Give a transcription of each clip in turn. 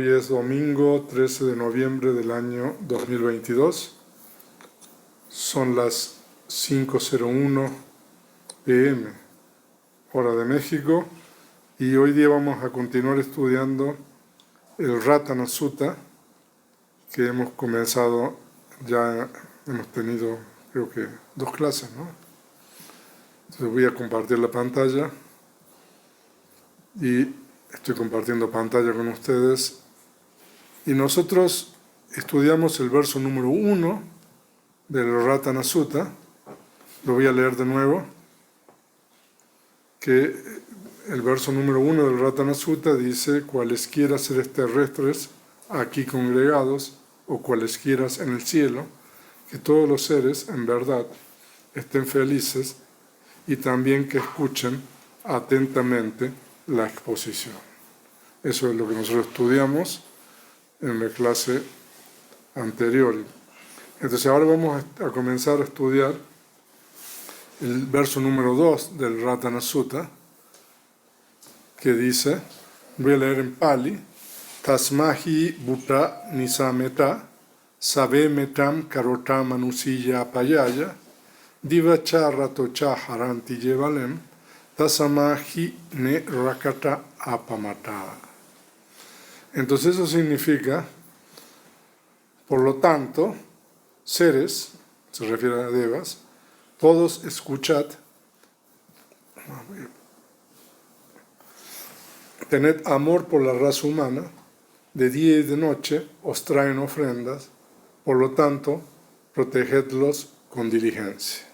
Hoy es domingo 13 de noviembre del año 2022. Son las 5:01 p.m. hora de México, y hoy día vamos a continuar estudiando el Ratana Sutta que hemos comenzado. Ya hemos tenido, creo que, 2 clases, ¿no? Entonces voy a compartir la pantalla y estoy compartiendo pantalla con ustedes. Y nosotros estudiamos el verso número 1 del Ratana Sutta. Lo voy a leer de nuevo. Que el verso número 1 del Ratana Sutta dice: cualesquiera seres terrestres aquí congregados o cualesquiera en el cielo, que todos los seres en verdad estén felices y también que escuchen atentamente la exposición. Eso es lo que nosotros estudiamos en la clase anterior. Entonces ahora vamos a comenzar a estudiar el verso número 2 del Ratana Sutta, que dice, voy a leer en Pali: Tasmahi Bhuta Nisameta Sabe Metam Karota Manusiya Payaya Divacha Ratocha Haranti Yevalem Tasamahi Ne Rakata Apamata. Entonces eso significa, por lo tanto, seres, se refiere a devas, todos escuchad, tened amor por la raza humana, de día y de noche os traen ofrendas, por lo tanto, protegedlos con diligencia.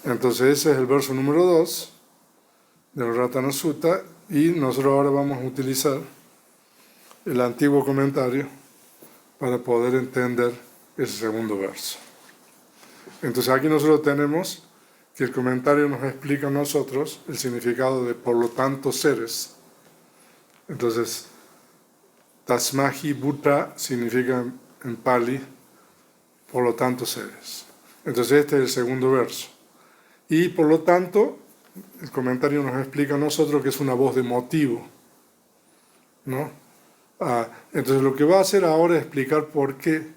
Entonces ese es el verso número 2 del Ratana Sutta, y nosotros ahora vamos a utilizar el antiguo comentario para poder entender ese segundo verso. Entonces aquí nosotros tenemos que el comentario nos explica a nosotros el significado de por lo tanto seres. Entonces, Tasmahi Bhuta significa en Pali por lo tanto seres. Entonces este es el segundo verso. Y por lo tanto, el comentario nos explica a nosotros que es una voz de motivo, ¿no? Entonces lo que va a hacer ahora es explicar por qué,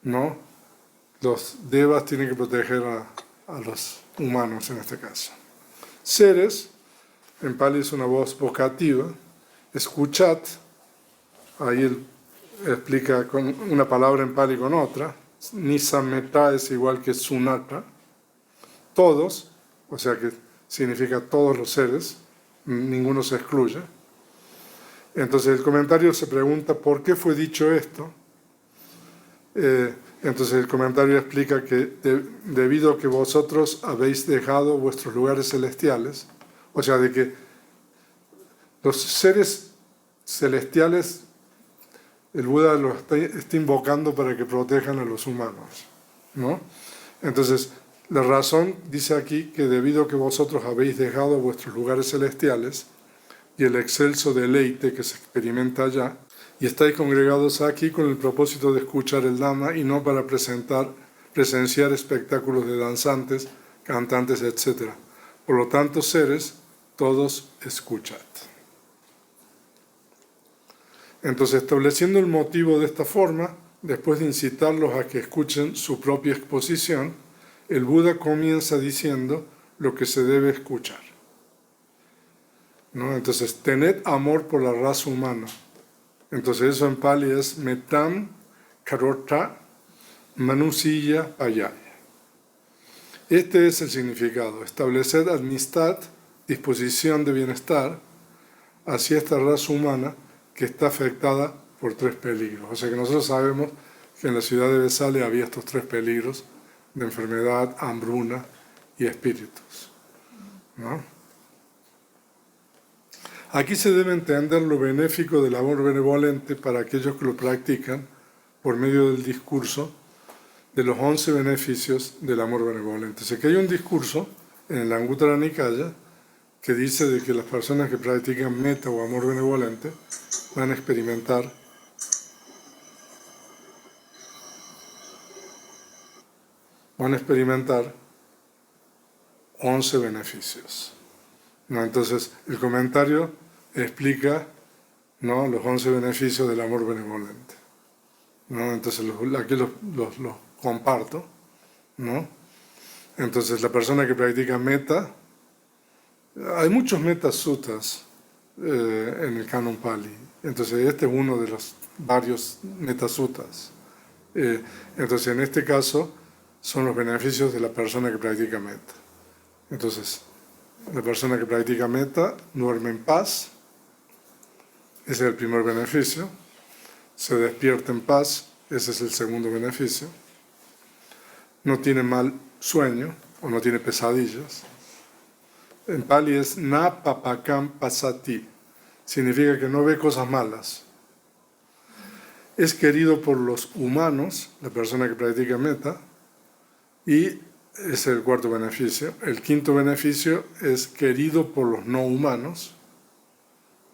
¿no?, los devas tienen que proteger a los humanos en este caso. Seres, en Pali es una voz vocativa. Escuchad, ahí él explica con una palabra en Pali con otra. Nisameta es igual que sunata. Todos, o sea que significa todos los seres, ninguno se excluye. Entonces el comentario se pregunta ¿por qué fue dicho esto? Entonces el comentario explica que debido a que vosotros habéis dejado vuestros lugares celestiales, o sea, de que los seres celestiales, el Buda los está invocando para que protejan a los humanos, ¿no? Entonces, la razón dice aquí que debido a que vosotros habéis dejado vuestros lugares celestiales y el excelso deleite que se experimenta allá, y estáis congregados aquí con el propósito de escuchar el Dhamma y no para presenciar espectáculos de danzantes, cantantes, etc. Por lo tanto, seres, todos escuchad. Entonces, estableciendo el motivo de esta forma, después de incitarlos a que escuchen su propia exposición, el Buda comienza diciendo lo que se debe escuchar, ¿no? Entonces, tened amor por la raza humana. Entonces eso en Pali es Metam Karota Manusiya Payaya. Este es el significado: establecer amistad, disposición de bienestar hacia esta raza humana que está afectada por 3 peligros. O sea que nosotros sabemos que en la ciudad de Vesale había estos 3 peligros de enfermedad, hambruna y espíritus, ¿no? Aquí se debe entender lo benéfico del amor benevolente para aquellos que lo practican por medio del discurso de los 11 beneficios del amor benevolente. O sea que hay un discurso en el Anguttara Nikaya que dice de que las personas que practican metta o amor benevolente van a experimentar van a experimentar 11 beneficios. ¿No? Entonces, el comentario explica ¿no? Los 11 beneficios del amor benevolente, ¿no? Entonces aquí los comparto, ¿no? Entonces la persona que practica metta, hay muchos metta suttas en el canon Pali, entonces este es uno de los varios metta suttas. Entonces en este caso son los beneficios de la persona que practica metta. Entonces la persona que practica metta duerme en paz, ese es el primer beneficio. Se despierta en paz, ese es el segundo beneficio. No tiene mal sueño o no tiene pesadillas. En Pali es na papakam pasati, significa que no ve cosas malas. Es querido por los humanos, la persona que practica metta, y ese es el cuarto beneficio. El quinto beneficio es querido por los no humanos,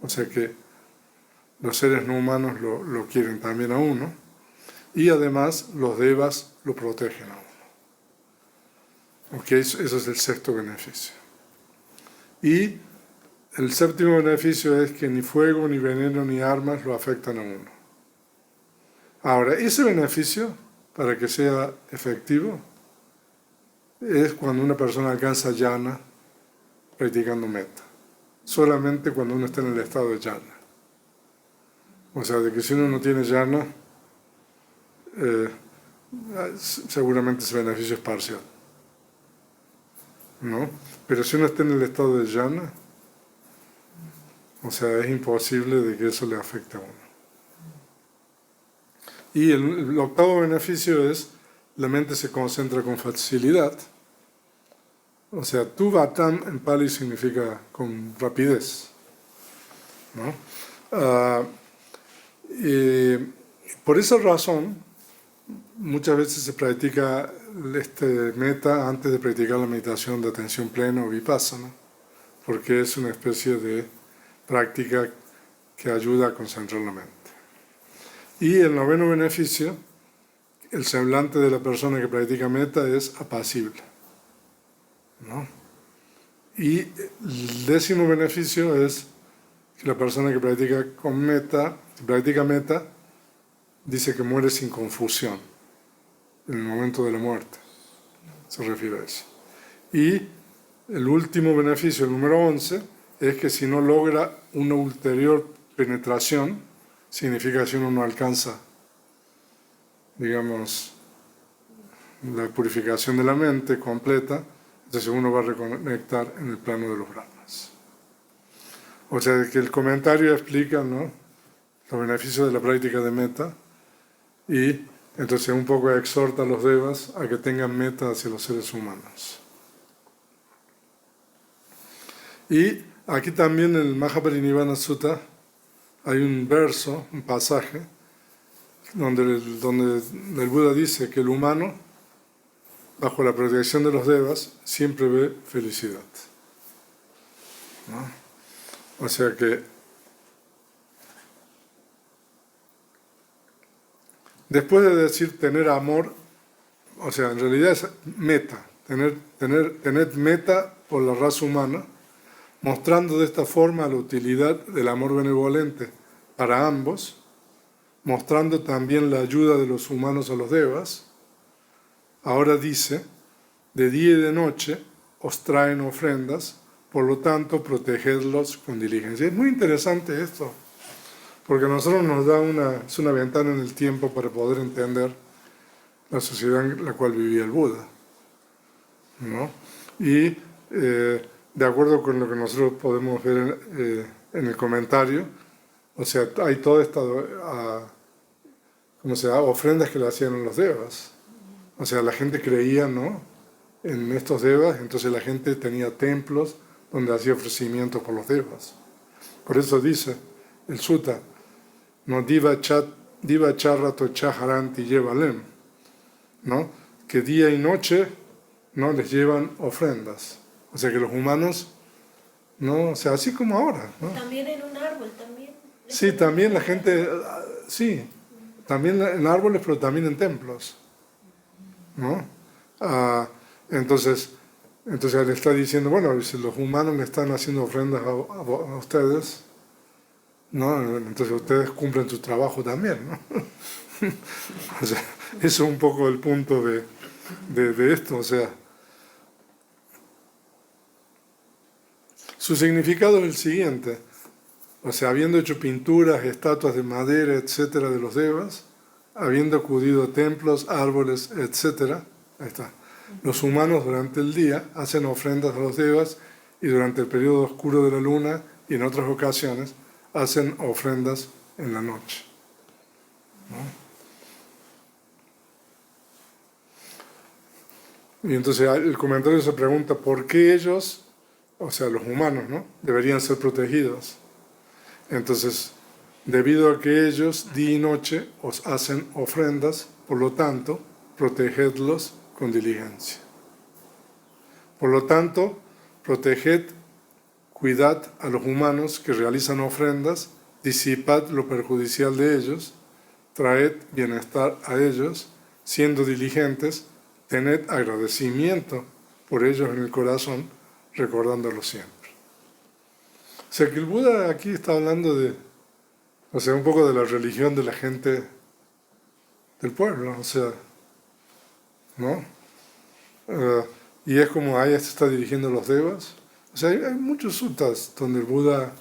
o sea que los seres no humanos lo quieren también a uno, y además los devas lo protegen a uno. Okay, eso es el sexto beneficio. Y el séptimo beneficio es que ni fuego, ni veneno, ni armas lo afectan a uno. Ahora, ese beneficio, para que sea efectivo, es cuando una persona alcanza jhana practicando metta. Solamente cuando uno está en el estado de jhana. O sea, de que si uno no tiene jhana, seguramente ese beneficio es parcial, ¿no? Pero si uno está en el estado de jhana, o sea, es imposible de que eso le afecte a uno. Y el octavo beneficio es la mente se concentra con facilidad. O sea, tu vatam en Pali significa con rapidez, ¿no? Por esa razón, muchas veces se practica metta antes de practicar la meditación de atención plena o vipassana, porque es una especie de práctica que ayuda a concentrar la mente. Y el noveno beneficio, el semblante de la persona que practica metta es apacible, ¿no? Y el décimo beneficio es que la persona que practica metta, dice que muere sin confusión en el momento de la muerte, se refiere a eso. Y el último beneficio, el número 11, es que si no logra una ulterior penetración, significa que si uno no alcanza, digamos, la purificación de la mente completa, entonces uno va a reconectar en el plano de los brahmas. O sea, que el comentario explica, ¿no?, los beneficios de la práctica de metta, y entonces un poco exhorta a los devas a que tengan metta hacia los seres humanos. Y aquí también en el Mahaparinirvana Sutta hay un verso, un pasaje, donde el Buda dice que el humano, bajo la protección de los devas, siempre ve felicidad, ¿no? O sea que después de decir tener amor, o sea, en realidad es metta, tener metta por la raza humana, mostrando de esta forma la utilidad del amor benevolente para ambos, mostrando también la ayuda de los humanos a los devas. Ahora dice, de día y de noche os traen ofrendas, por lo tanto protegedlos con diligencia. Es muy interesante esto, porque a nosotros nos da una ventana en el tiempo para poder entender la sociedad en la cual vivía el Buda, ¿no? Y de acuerdo con lo que nosotros podemos ver en el comentario, o sea, hay toda esta ofrendas que le hacían a los devas. O sea, la gente creía, ¿no?, en estos devas, entonces la gente tenía templos donde hacía ofrecimientos por los devas. Por eso dice el sutta, ¿no?, diva charrato chaharanti yevalem, ¿no?, que día y noche, ¿no?, les llevan ofrendas. O sea que los humanos, ¿no?, o sea, así como ahora, ¿no? También en un árbol, también. Sí, también la gente, sí, también en árboles, pero también en templos, ¿no? Entonces él está diciendo, bueno, si los humanos le están haciendo ofrendas a ustedes, ¿no? Entonces ustedes cumplen su trabajo también, ¿no? O sea, eso es un poco el punto de esto, o sea, su significado es el siguiente, o sea, habiendo hecho pinturas, estatuas de madera, etcétera, de los devas, habiendo acudido a templos, árboles, etcétera, ahí está. Los humanos durante el día hacen ofrendas a los devas y durante el periodo oscuro de la luna y en otras ocasiones hacen ofrendas en la noche, ¿no? Y entonces el comentario se pregunta por qué ellos, o sea, los humanos, ¿no?, deberían ser protegidos. Entonces, debido a que ellos día y noche os hacen ofrendas, por lo tanto, protegedlos con diligencia. Por lo tanto, proteged, cuidad a los humanos que realizan ofrendas, disipad lo perjudicial de ellos, traed bienestar a ellos, siendo diligentes, tened agradecimiento por ellos en el corazón, recordándolo siempre. O sea que el Buda aquí está hablando de, o sea, un poco de la religión de la gente del pueblo, o sea, ¿no? Y es como ahí se está dirigiendo a los devas. O sea, hay muchos suttas donde el Buda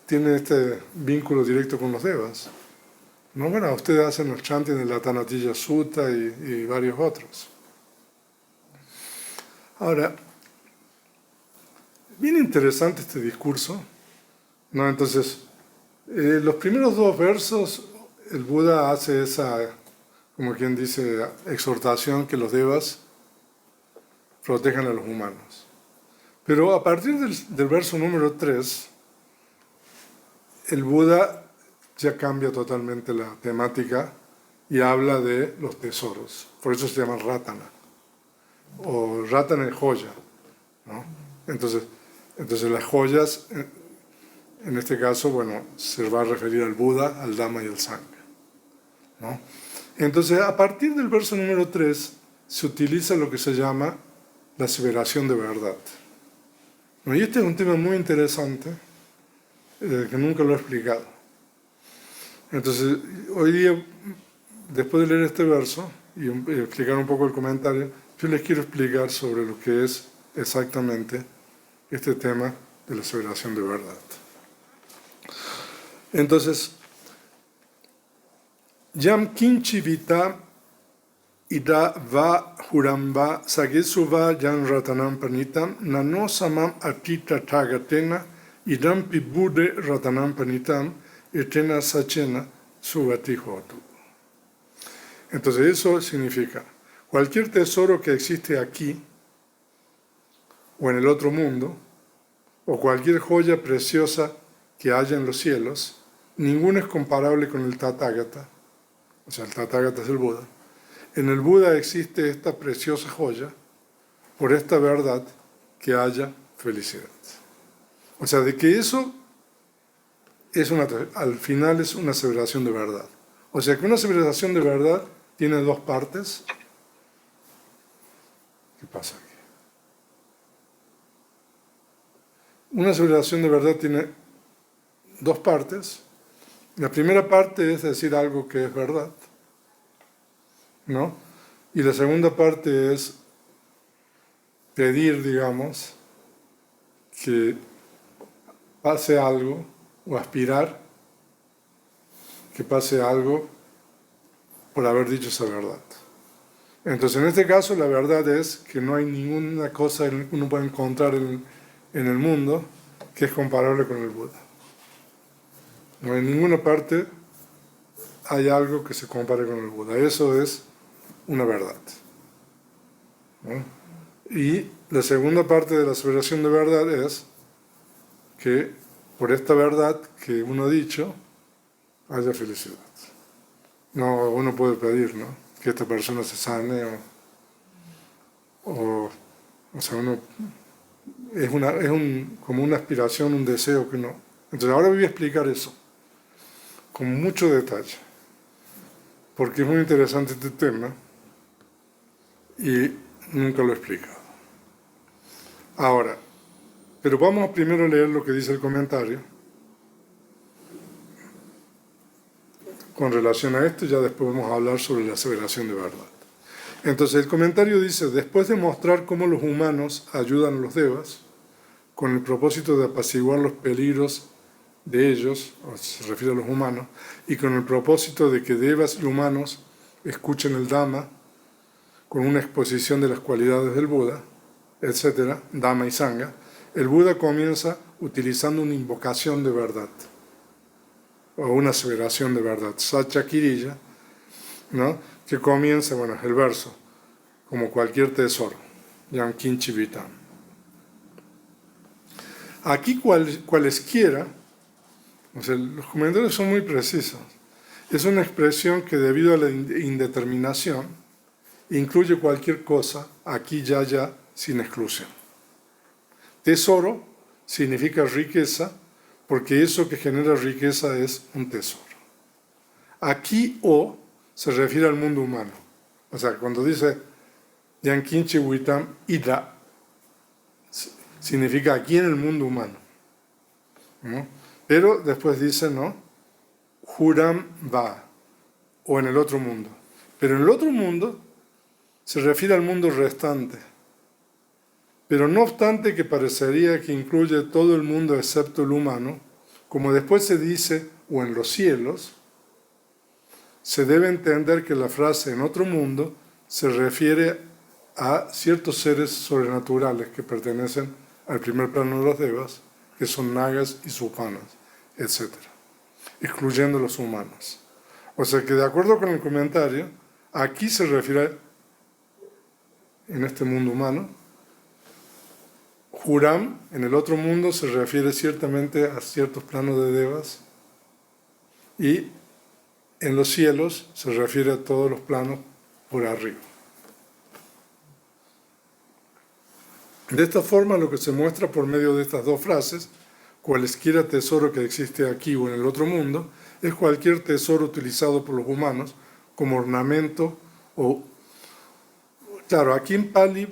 tiene este vínculo directo con los devas. No, bueno, ustedes hacen el chanting de la Tanatilla Sutta y varios otros. Ahora, bien interesante este discurso, ¿no? Entonces, los primeros dos versos, el Buda hace esa, como quien dice, exhortación que los devas protejan a los humanos. Pero a partir del verso número 3, el Buda ya cambia totalmente la temática y habla de los tesoros. Por eso se llama Ratana, o Ratana es joya, ¿no? Entonces las joyas, en este caso, bueno, se va a referir al Buda, al Dhamma y al Sangha, ¿no? Entonces, a partir del verso número 3, se utiliza lo que se llama la aseveración de verdad, ¿no? Y este es un tema muy interesante, que nunca lo he explicado. Entonces, hoy día, después de leer este verso y explicar un poco el comentario, yo les quiero explicar sobre lo que es exactamente este tema de la aseveración de verdad. Entonces, Yam kinchi vita ida va huramba sagesuva yan ratanam panitam nano samam atita tagatena idampi bude ratanam panitam etena sachena suvati hotu. Entonces eso significa, cualquier tesoro que existe aquí o en el otro mundo, o cualquier joya preciosa que haya en los cielos, ninguno es comparable con el Tathagata. O sea, el Tathagata es el Buda. En el Buda existe esta preciosa joya por esta verdad que haya felicidad. O sea, de que eso al final es una aseveración de verdad. O sea, que una aseveración de verdad tiene dos partes. ¿Qué pasa aquí? Una aseveración de verdad tiene dos partes. La primera parte es decir algo que es verdad, ¿no? Y la segunda parte es pedir, digamos, que pase algo o aspirar que pase algo por haber dicho esa verdad. Entonces, en este caso, la verdad es que no hay ninguna cosa que uno pueda encontrar en el mundo que es comparable con el Buda. No en ninguna parte hay algo que se compare con el Buda. Eso es una verdad, ¿no? Y la segunda parte de la aseveración de verdad es que por esta verdad que uno ha dicho haya felicidad. No, uno puede pedir, ¿no?, que esta persona se sane o sea, uno es como una aspiración, un deseo que no. Entonces ahora voy a explicar eso con mucho detalle, porque es muy interesante este tema y nunca lo he explicado. Ahora, Pero vamos a primero leer lo que dice el comentario con relación a esto, y ya después vamos a hablar sobre la aseveración de verdad. Entonces el comentario dice, después de mostrar cómo los humanos ayudan a los devas, con el propósito de apaciguar los peligros de ellos, o se refiere a los humanos, y con el propósito de que devas y humanos escuchen el Dhamma con una exposición de las cualidades del Buda, etc., Dhamma y Sangha, el Buda comienza utilizando una invocación de verdad, o una aseveración de verdad, Satya Kirilla, ¿no? Que comienza, bueno, el verso, como cualquier tesoro, Yan Kinchi Vitam. Aquí cualesquiera, o sea, los comentarios son muy precisos, es una expresión que debido a la indeterminación incluye cualquier cosa, aquí, ya, sin exclusión. Tesoro significa riqueza, porque eso que genera riqueza es un tesoro. Aquí o se refiere al mundo humano. O sea, cuando dice Yankinchi Witam Ida, significa aquí en el mundo humano, ¿no? Pero después dice, ¿no? Huram Va, o en el otro mundo. Pero en el otro mundo se refiere al mundo restante. Pero no obstante que parecería que incluye todo el mundo excepto el humano, como después se dice, o en los cielos, se debe entender que la frase en otro mundo se refiere a ciertos seres sobrenaturales que pertenecen al primer plano de los devas, que son nagas y supanas, etc., excluyendo los humanos. O sea que de acuerdo con el comentario, aquí se refiere, en este mundo humano, Huram, en el otro mundo, se refiere ciertamente a ciertos planos de devas, y en los cielos se refiere a todos los planos por arriba. De esta forma, lo que se muestra por medio de estas dos frases, cualesquiera tesoro que existe aquí o en el otro mundo, es cualquier tesoro utilizado por los humanos como ornamento o... Claro, aquí en Pali,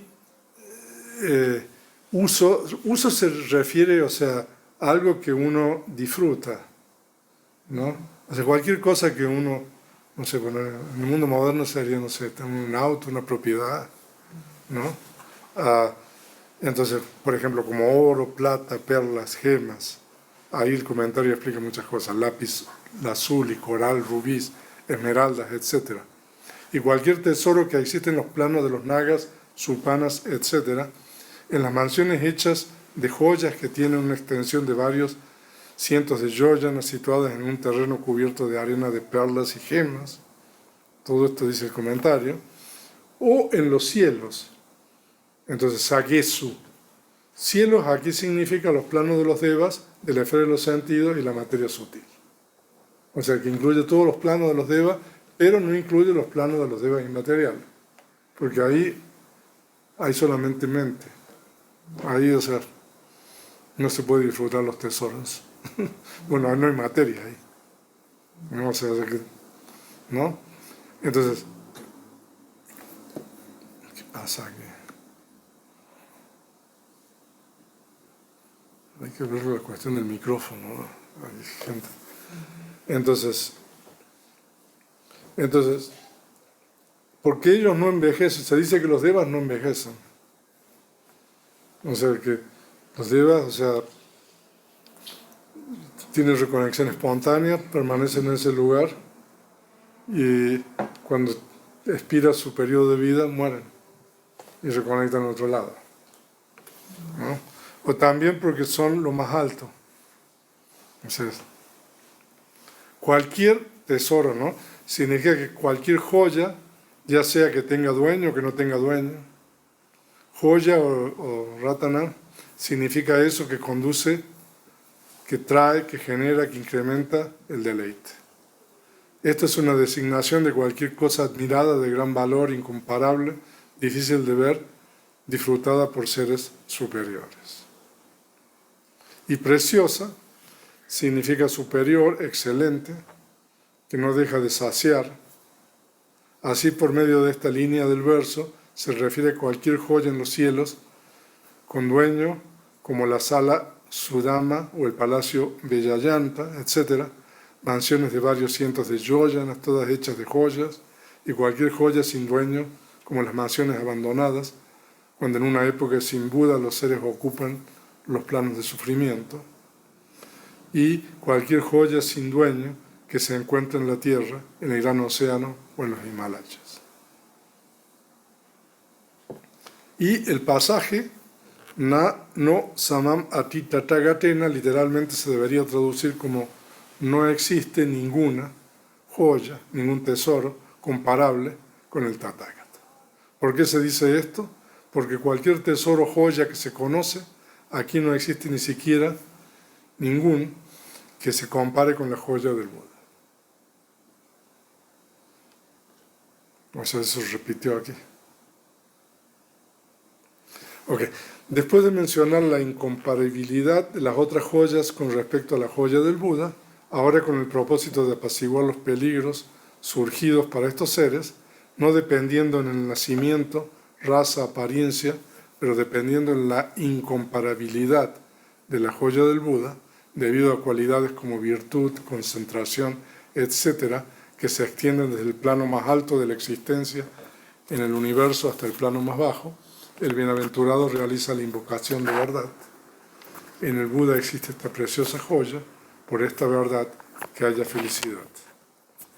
uso se refiere, o sea, a algo que uno disfruta, ¿no? O sea, cualquier cosa que uno, no sé, bueno, en el mundo moderno sería, no sé, tener un auto, una propiedad, ¿no? Entonces, por ejemplo, como oro, plata, perlas, gemas. Ahí el comentario explica muchas cosas. Lápiz lazuli, coral, rubíes, esmeraldas, etc. Y cualquier tesoro que existe en los planos de los nagas, supanas, etc. En las mansiones hechas de joyas que tienen una extensión de varios cientos de yojanas situadas en un terreno cubierto de arena de perlas y gemas. Todo esto dice el comentario. O en los cielos. Entonces, Sagesu. Cielos aquí significa los planos de los devas, de la esfera de los sentidos y la materia sutil. O sea, que incluye todos los planos de los devas, pero no incluye los planos de los devas inmateriales. Porque ahí hay solamente mente. Ahí, o sea, no se puede disfrutar los tesoros. Bueno, no hay materia ahí. ¿No? O sea, ¿no? Entonces, ¿qué pasa aquí? Hay que ver la cuestión del micrófono, ¿no? Hay gente. Entonces, ¿por qué ellos no envejecen? Se dice que los devas no envejecen. O sea, que los devas, o sea, tienen reconexión espontánea, permanecen en ese lugar y cuando expira su periodo de vida, mueren y reconectan a otro lado, ¿no? O también porque son lo más alto. Entonces, cualquier tesoro, ¿no? Significa que cualquier joya, ya sea que tenga dueño o que no tenga dueño, joya o ratana, significa eso que conduce, que trae, que genera, que incrementa el deleite. Esta es una designación de cualquier cosa admirada, de gran valor, incomparable, difícil de ver, disfrutada por seres superiores. Y preciosa significa superior, excelente, que no deja de saciar. Así, por medio de esta línea del verso, se refiere a cualquier joya en los cielos, con dueño como la sala Sudama o el palacio Bellayanta, etc., mansiones de varios cientos de yojanas, todas hechas de joyas, y cualquier joya sin dueño, como las mansiones abandonadas, cuando en una época sin Buda los seres ocupan los planos de sufrimiento, y cualquier joya sin dueño que se encuentra en la tierra, en el gran océano o en los Himalayas. Y el pasaje no samam ati tatagatena literalmente se debería traducir como no existe ninguna joya, ningún tesoro comparable con el Tathagata. ¿Por qué se dice esto? Porque cualquier tesoro, joya que se conoce, aquí no existe ni siquiera ningún que se compare con la joya del Buda. O sea, eso se repitió aquí. Ok, después de mencionar la incomparabilidad de las otras joyas con respecto a la joya del Buda, ahora con el propósito de apaciguar los peligros surgidos para estos seres, no dependiendo en el nacimiento, raza, apariencia, pero dependiendo en la incomparabilidad de la joya del Buda, debido a cualidades como virtud, concentración, etc., que se extienden desde el plano más alto de la existencia en el universo hasta el plano más bajo, el bienaventurado realiza la invocación de verdad. En el Buda existe esta preciosa joya, por esta verdad que haya felicidad.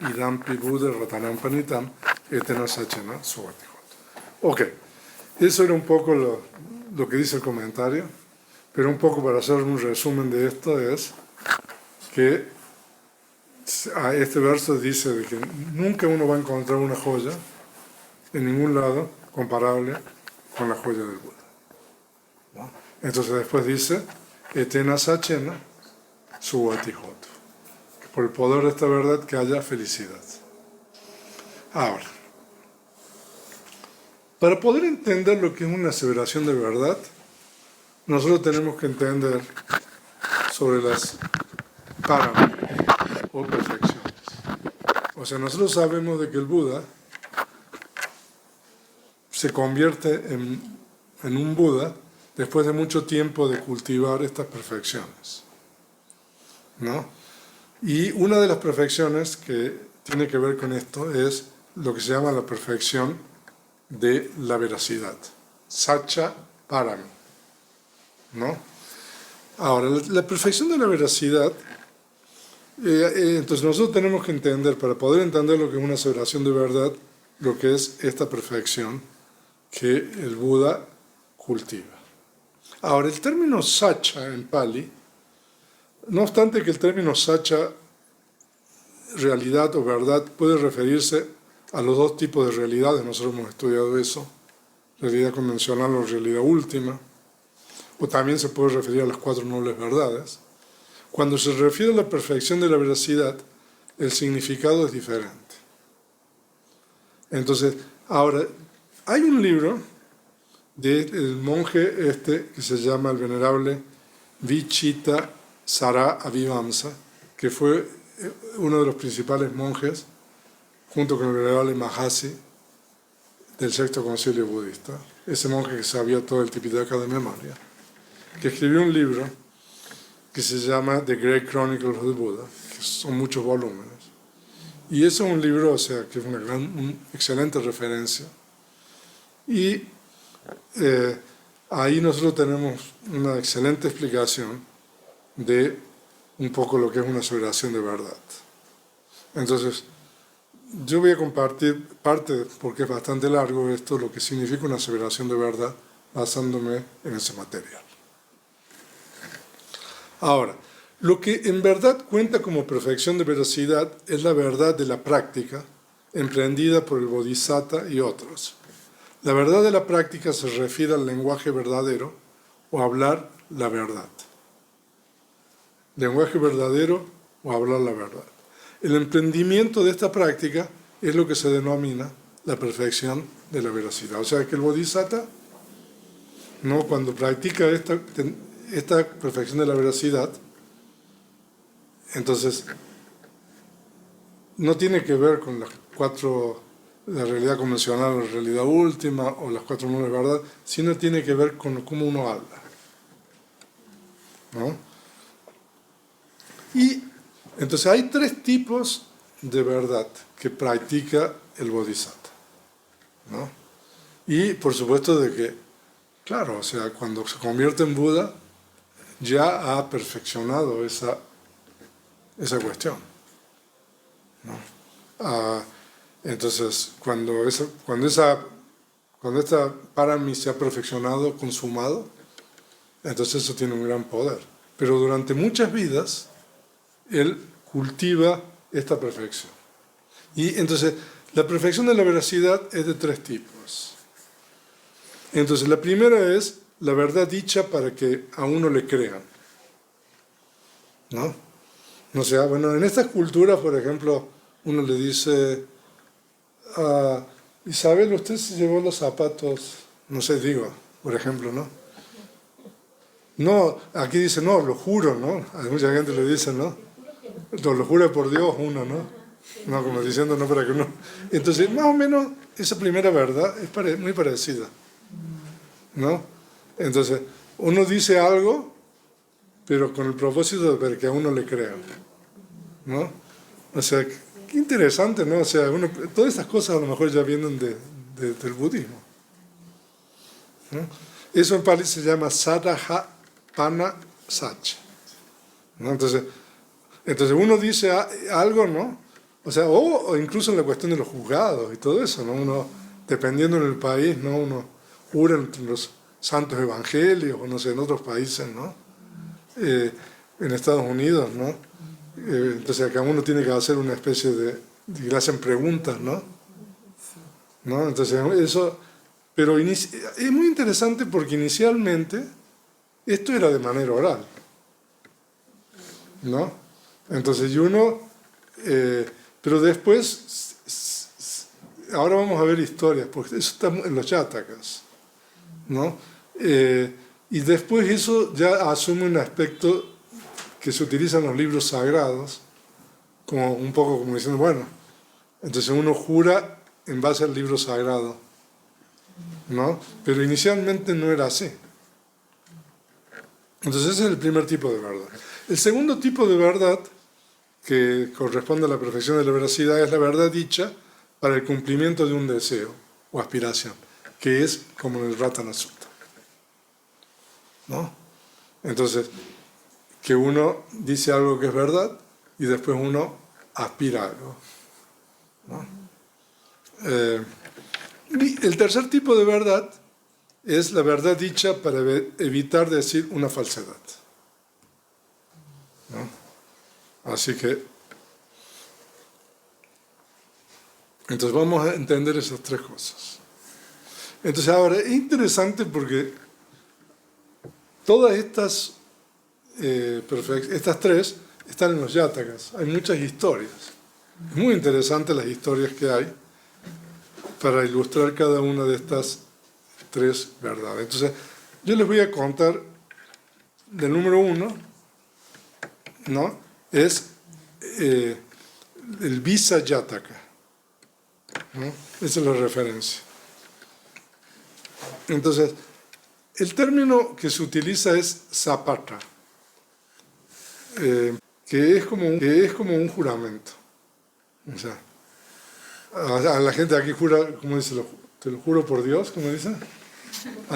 Idampi Buda Ratanam Panitam Etena Sachena Suvatijot. Ok, eso era un poco lo que dice el comentario, pero un poco para hacer un resumen de esto es que este verso dice de que nunca uno va a encontrar una joya en ningún lado comparable con la joya del Buda, ¿no? Entonces después dice Etena Sachena Suvatijot, que por el poder de esta verdad que haya felicidad. Ahora, para poder entender lo que es una aseveración de verdad, nosotros tenemos que entender sobre las paramas o perfecciones. O sea, nosotros sabemos de que el Buda se convierte en un Buda después de mucho tiempo de cultivar estas perfecciones, ¿no? Y una de las perfecciones que tiene que ver con esto es lo que se llama la perfección de la veracidad, Sacha Parami, ¿no? Ahora, la perfección de la veracidad, entonces nosotros tenemos que entender, para poder entender lo que es una aseveración de verdad, lo que es esta perfección que el Buda cultiva. Ahora, el término Sacha en Pali, no obstante que el término Sacha, realidad o verdad, puede referirse a los dos tipos de realidades, nosotros hemos estudiado eso, realidad convencional o realidad última, o también se puede referir a las cuatro nobles verdades. Cuando se refiere a la perfección de la veracidad, el significado es diferente. Entonces, ahora, hay un libro del monje que se llama el venerable Vichita Sara Avivamsa, que fue uno de los principales monjes, junto con el venerable Mahasi, del sexto concilio budista, ese monje que sabía todo el Tipitaka de memoria, que escribió un libro que se llama The Great Chronicles of the Buddha, que son muchos volúmenes. Y ese es un libro, o sea, que es una excelente referencia. Y ahí nosotros tenemos una excelente explicación de un poco lo que es una aseveración de verdad. Entonces, yo voy a compartir parte, porque es bastante largo esto, lo que significa una aseveración de verdad, basándome en ese material. Ahora, lo que en verdad cuenta como perfección de veracidad es la verdad de la práctica emprendida por el Bodhisattva y otros. La verdad de la práctica se refiere al lenguaje verdadero o hablar la verdad. Lenguaje verdadero o hablar la verdad. El emprendimiento de esta práctica es lo que se denomina la perfección de la veracidad. O sea que el Bodhisattva, ¿no?, cuando practica esta perfección de la veracidad, entonces no tiene que ver con la realidad convencional, la realidad última o las cuatro nobles verdades, sino tiene que ver con cómo uno habla. ¿no? Y entonces hay tres tipos de verdad que practica el Bodhisattva, ¿no? Y por supuesto de que, claro, o sea, cuando se convierte en Buda, ya ha perfeccionado esa cuestión, ¿no? Entonces, cuando esta parami se ha perfeccionado, consumado, entonces eso tiene un gran poder. Pero durante muchas vidas, él cultiva esta perfección. Y entonces, la perfección de la veracidad es de tres tipos. Entonces, la primera es la verdad dicha para que a uno le crean, ¿no? O sea, bueno, en estas culturas, por ejemplo, uno le dice, Isabel, usted se llevó los zapatos, no sé, digo, por ejemplo, ¿no? No, aquí dice, no, lo juro, ¿no? A mucha gente le dice, ¿no? Lo jura por Dios uno, ¿no? No, como diciendo, no, para que no. Entonces, más o menos, esa primera verdad es muy parecida, ¿no? Entonces, uno dice algo, pero con el propósito de que a uno le crean, ¿no? O sea, qué interesante, ¿no? O sea, todas estas cosas a lo mejor ya vienen del budismo, ¿no? Eso en pali se llama Sadhapana Sacha, ¿no? Entonces uno dice algo, ¿no? O sea, o incluso en la cuestión de los juzgados y todo eso, ¿no? Uno, dependiendo en el país, ¿no? Uno jura en los santos evangelios, o no sé, en otros países, ¿no? En Estados Unidos, ¿no? Entonces acá uno tiene que hacer una especie de le hacen preguntas, ¿no? Entonces eso, pero es muy interesante porque inicialmente esto era de manera oral, ¿no? Entonces y uno, pero después, ahora vamos a ver historias, porque eso está en los Jatakas, ¿no? Y después eso ya asume un aspecto que se utiliza en los libros sagrados, como un poco como diciendo, bueno, entonces uno jura en base al libro sagrado, ¿no? Pero inicialmente no era así. Entonces ese es el primer tipo de verdad. El segundo tipo de verdad, que corresponde a la perfección de la veracidad, es la verdad dicha para el cumplimiento de un deseo o aspiración, que es como en el Ratana Sutta, ¿no? Entonces, que uno dice algo que es verdad y después uno aspira a algo, ¿no? Y el tercer tipo de verdad es la verdad dicha para evitar decir una falsedad, ¿no? Así que, entonces vamos a entender esas tres cosas. Entonces ahora es interesante porque todas estas tres están en los Jatakas. Hay muchas historias. Es muy interesante las historias que hay para ilustrar cada una de estas tres verdades. Entonces, yo les voy a contar del número 1, ¿no? Es el Visa Jataka, ¿no? Esa es la referencia. Entonces, el término que se utiliza es Zapata, que es como un juramento. O sea, a la gente aquí jura, ¿cómo dice? Te lo juro por Dios, ¿cómo dicen?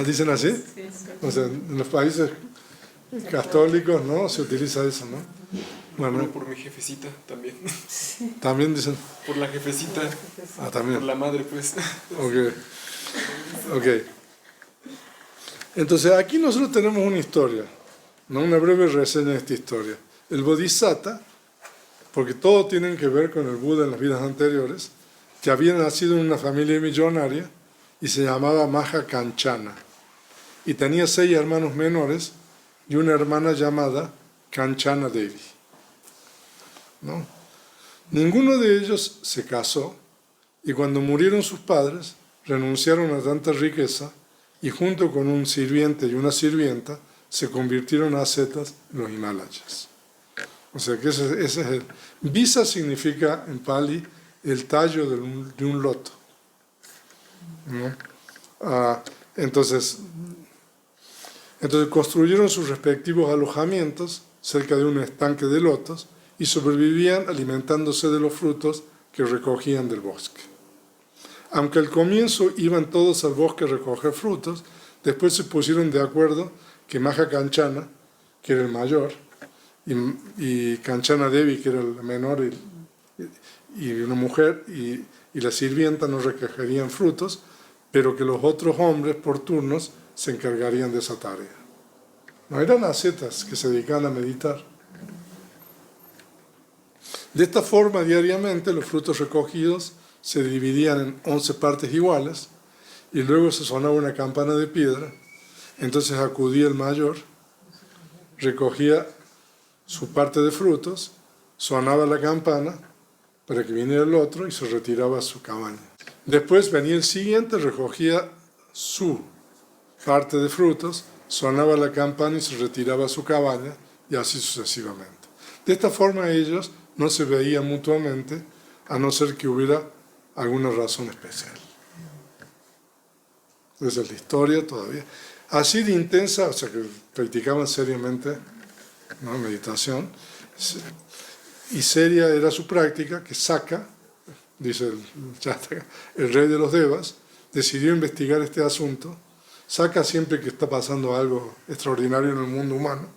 ¿Dicen así? Sí. O sea, en los países católicos, ¿no? Se utiliza eso, ¿no? Bueno, por mi jefecita también. También dicen. Por la jefecita. También. Por la madre, pues. Ok. Entonces, aquí nosotros tenemos una historia, ¿no? Una breve reseña de esta historia. El Bodhisattva, porque todo tiene que ver con el Buda en las vidas anteriores, que había nacido en una familia millonaria y se llamaba Maha Kanchana. Y tenía 6 hermanos menores y una hermana llamada Kanchana Devi, ¿no? Ninguno de ellos se casó y cuando murieron sus padres renunciaron a tanta riqueza y junto con un sirviente y una sirvienta se convirtieron a ascetas en los Himalayas. O sea que ese es el... Visa significa en pali el tallo de un loto, ¿no? Entonces, Entonces construyeron sus respectivos alojamientos cerca de un estanque de lotos y sobrevivían alimentándose de los frutos que recogían del bosque. Aunque al comienzo iban todos al bosque a recoger frutos, después se pusieron de acuerdo que Maha Kanchana, que era el mayor, y Kanchana Devi, que era el menor, y una mujer, y la sirvienta no recogerían frutos, pero que los otros hombres por turnos se encargarían de esa tarea. No eran ascetas que se dedicaban a meditar. De esta forma, diariamente, los frutos recogidos se dividían en 11 partes iguales, y luego se sonaba una campana de piedra. Entonces acudía el mayor, recogía su parte de frutos, sonaba la campana para que viniera el otro y se retiraba a su cabaña. Después venía el siguiente, recogía su parte de frutos, sonaba la campana y se retiraba a su cabaña, y así sucesivamente. De esta forma ellos no se veían mutuamente, a no ser que hubiera alguna razón especial. Esa es la historia todavía. Así de intensa, o sea que practicaban seriamente, ¿no?, meditación, y seria era su práctica, que Saka, dice el rey de los Devas, decidió investigar este asunto. Saka, siempre que está pasando algo extraordinario en el mundo humano,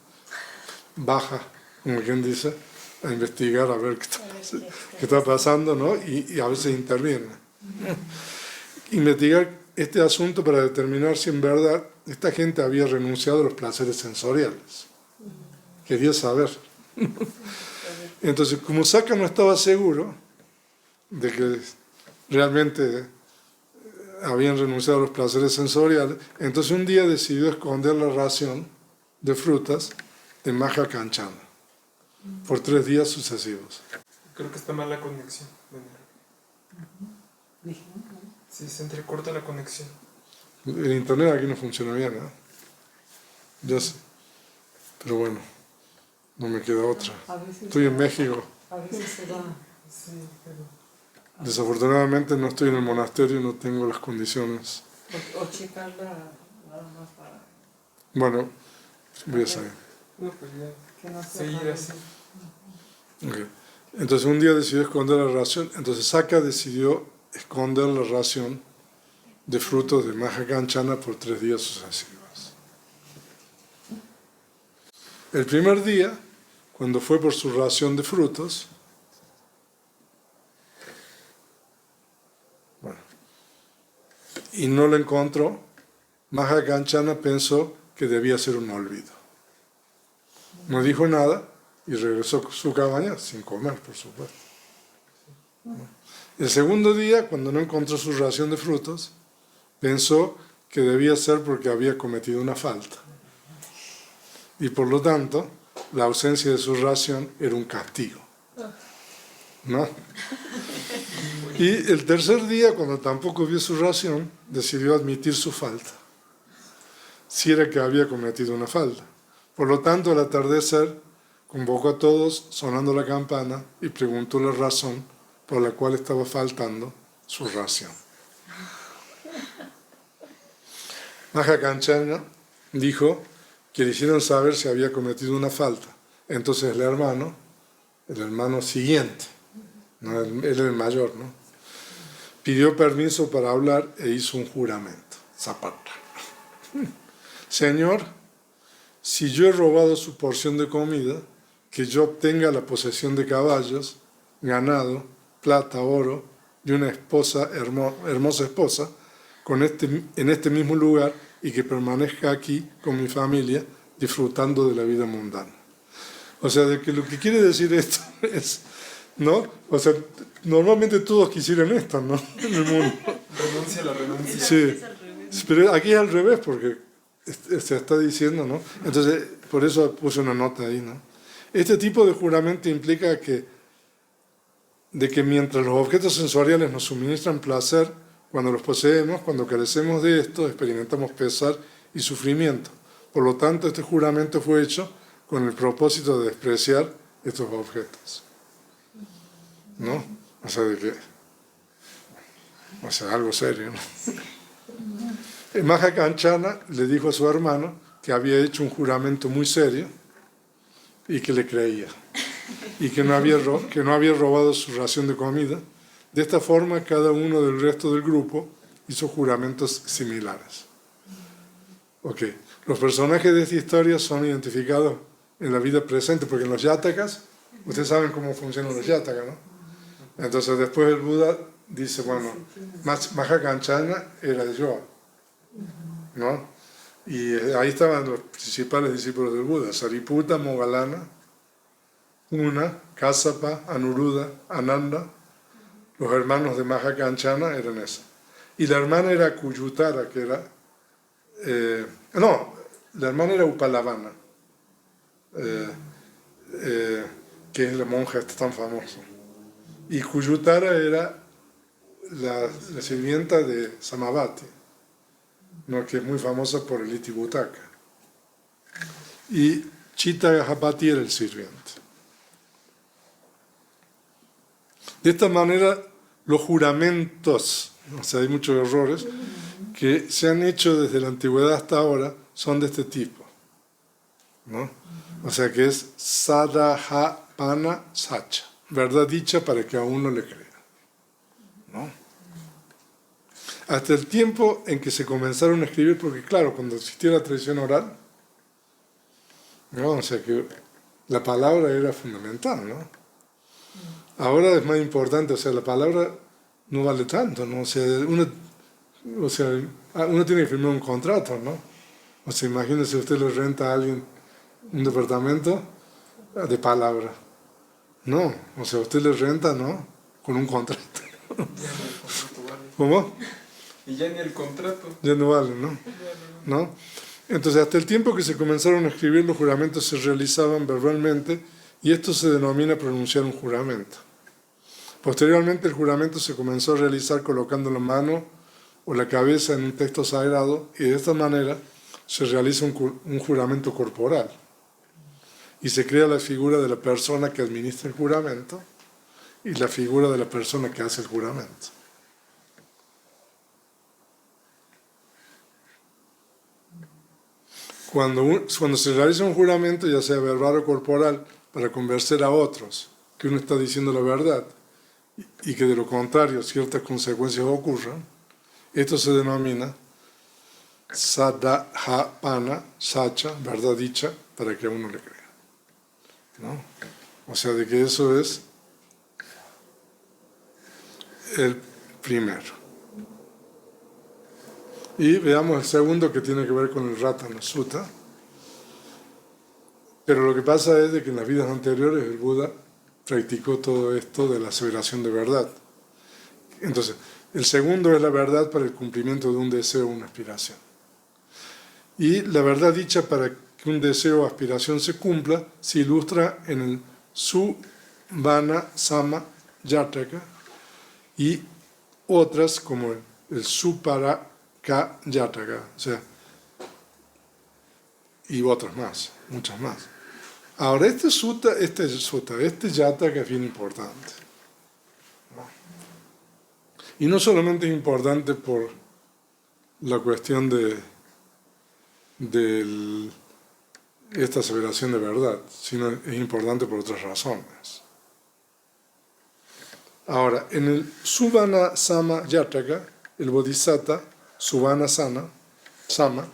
baja, como quien dice, a investigar a ver qué está pasando, ¿no? Y a veces interviene. Investigar este asunto para determinar si en verdad esta gente había renunciado a los placeres sensoriales. Quería saber. Entonces, como Saka no estaba seguro de que realmente habían renunciado a los placeres sensoriales, entonces un día decidió esconder la ración de frutas de Maha Kanchana por 3 días sucesivos. Creo que está mal la conexión. Sí, se entrecorta la conexión. El internet aquí no funciona bien, ¿eh? Ya sé. Pero bueno, no me queda otra. Estoy en México. A veces se va. Sí, pero... Desafortunadamente no estoy en el monasterio y no tengo las condiciones. O checarla nada más para Bueno, voy a saber. No, pues ya. que no sea Seguir raro. así. Okay. Entonces un día decidió esconder la ración. Entonces Saka decidió esconder la ración de frutos de Maha Kanchana por 3 días sucesivos. El primer día, cuando fue por su ración de frutos, y no lo encontró, Maha Kanchana pensó que debía ser un olvido. No dijo nada y regresó a su cabaña sin comer, por supuesto. El segundo día, cuando no encontró su ración de frutos, pensó que debía ser porque había cometido una falta. Y por lo tanto, la ausencia de su ración era un castigo, ¿no? Y el tercer día, cuando tampoco vio su ración, decidió admitir su falta, si era que había cometido una falta. Por lo tanto, al atardecer, convocó a todos sonando la campana y preguntó la razón por la cual estaba faltando su ración. Maha Kanchana dijo que le hicieron saber si había cometido una falta. Entonces el hermano siguiente, ¿no? Él era el mayor, ¿no?, pidió permiso para hablar e hizo un juramento. Zapata. Señor, si yo he robado su porción de comida, que yo obtenga la posesión de caballos, ganado, plata, oro y una esposa, hermosa esposa, en este mismo lugar, y que permanezca aquí con mi familia disfrutando de la vida mundana. O sea, de que lo que quiere decir esto es, ¿no? O sea, normalmente todos quisieran esto, ¿no?, en el mundo. Renuncia a la renuncia. Sí, pero aquí es al revés, porque se está diciendo, ¿no? Entonces, por eso puse una nota ahí, ¿no? Este tipo de juramento implica de que mientras los objetos sensoriales nos suministran placer, cuando los poseemos, cuando carecemos de esto, experimentamos pesar y sufrimiento. Por lo tanto, este juramento fue hecho con el propósito de despreciar estos objetos, ¿no? O sea, algo serio, ¿no? Maha Kanchana le dijo a su hermano que había hecho un juramento muy serio y que le creía, y que no había robado su ración de comida. De esta forma, cada uno del resto del grupo hizo juramentos similares. Ok, los personajes de esta historia son identificados en la vida presente, porque en los yatakas, ustedes saben cómo funcionan los yatakas, ¿no? Entonces después el Buda dice, bueno, Mahakanchana era yo, ¿no? Y ahí estaban los principales discípulos del Buda: Sariputta, Moggallana, Una, Kassapa, Anuruddha, Ananda. Los hermanos de Mahakanchana eran esos. Y la hermana era Kuyutara, que era... la hermana era Upalavana, que es la monja esta tan famosa. Y Kuyutara era la sirvienta de Samavati, ¿no? Que es muy famosa por el Itibutaka. Y Chittagapati era el sirviente. De esta manera, los juramentos, o sea, hay muchos errores, que se han hecho desde la antigüedad hasta ahora, son de este tipo, ¿no? O sea, que es Sadahapana Sacha, verdad dicha para que a uno le crea, ¿no? Hasta el tiempo en que se comenzaron a escribir, porque claro, cuando existió la tradición oral, ¿no? O sea, que la palabra era fundamental, ¿no? Ahora es más importante, o sea, la palabra no vale tanto, ¿no? O sea, uno tiene que firmar un contrato, ¿no? O sea, imagínese, usted le renta a alguien un departamento de palabra. No, o sea, usted le renta, ¿no? Con un contrato. Ya no el contrato vale. ¿Cómo? Y ya ni el contrato. Ya no vale, ¿no? ¿No? Entonces, hasta el tiempo que se comenzaron a escribir, los juramentos se realizaban verbalmente, y esto se denomina pronunciar un juramento. Posteriormente, el juramento se comenzó a realizar colocando la mano o la cabeza en un texto sagrado, y de esta manera se realiza un juramento corporal. Y se crea la figura de la persona que administra el juramento y la figura de la persona que hace el juramento. Cuando se realiza un juramento, ya sea verbal o corporal, para convencer a otros que uno está diciendo la verdad y que de lo contrario ciertas consecuencias ocurran, esto se denomina Sadahapana Sacha, verdad dicha, para que a uno le crea, ¿no? O sea, de que eso es el primero. Y veamos el segundo, que tiene que ver con el Ratana Sutta. Pero lo que pasa es de que en las vidas anteriores el Buda practicó todo esto de la aseveración de verdad. Entonces, el segundo es la verdad para el cumplimiento de un deseo o una aspiración. Y la verdad dicha para que un deseo o aspiración se cumpla se ilustra en el Suvana Sama Jataka y otras como el Suparaka Jataka, o sea, y otras más, muchas más. Ahora, este Jataka es bien importante. Y no solamente es importante por la cuestión de esta aseveración de verdad, sino es importante por otras razones. Ahora, en el Suvana Sama Jataka, el Bodhisattva Suvana Sama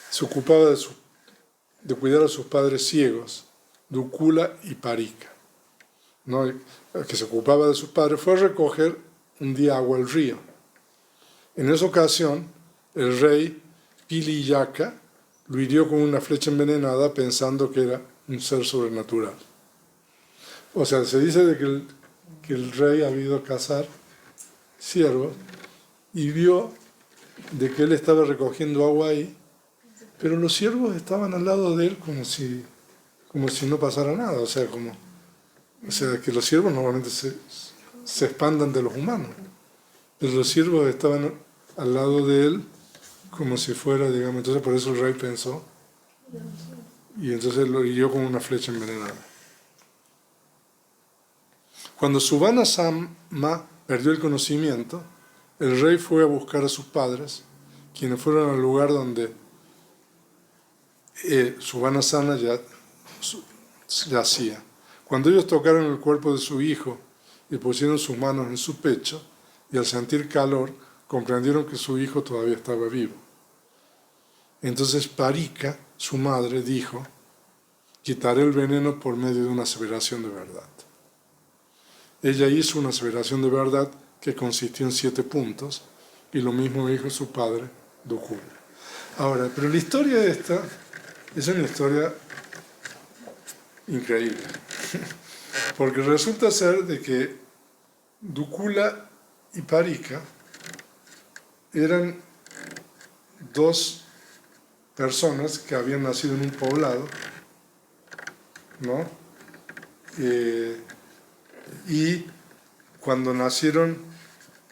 se ocupaba de cuidar a sus padres ciegos, Dukula y Parika, ¿no? El que se ocupaba de sus padres fue a recoger un día agua al río. En esa ocasión, el rey Piliyaka lo hirió con una flecha envenenada pensando que era un ser sobrenatural. O sea, se dice de que el rey había ido a cazar ciervos y vio de que él estaba recogiendo agua ahí, pero los ciervos estaban al lado de él como si no pasara nada. O sea, que los ciervos normalmente se espantan de los humanos, pero los ciervos estaban al lado de él como si fuera, digamos, entonces por eso el rey pensó, y entonces lo hirió con una flecha envenenada. Cuando Suvana Sama perdió el conocimiento, el rey fue a buscar a sus padres, quienes fueron al lugar donde Suvanasana yacía. Cuando ellos tocaron el cuerpo de su hijo y pusieron sus manos en su pecho, y al sentir calor, comprendieron que su hijo todavía estaba vivo. Entonces Parika, su madre, dijo: quitaré el veneno por medio de una aseveración de verdad. Ella hizo una aseveración de verdad que consistió en 7 puntos, y lo mismo dijo su padre, Dukula. Ahora, pero la historia esta es una historia increíble, porque resulta ser de que Dukula y Parika eran 2 personas que habían nacido en un poblado, ¿no? Y cuando nacieron,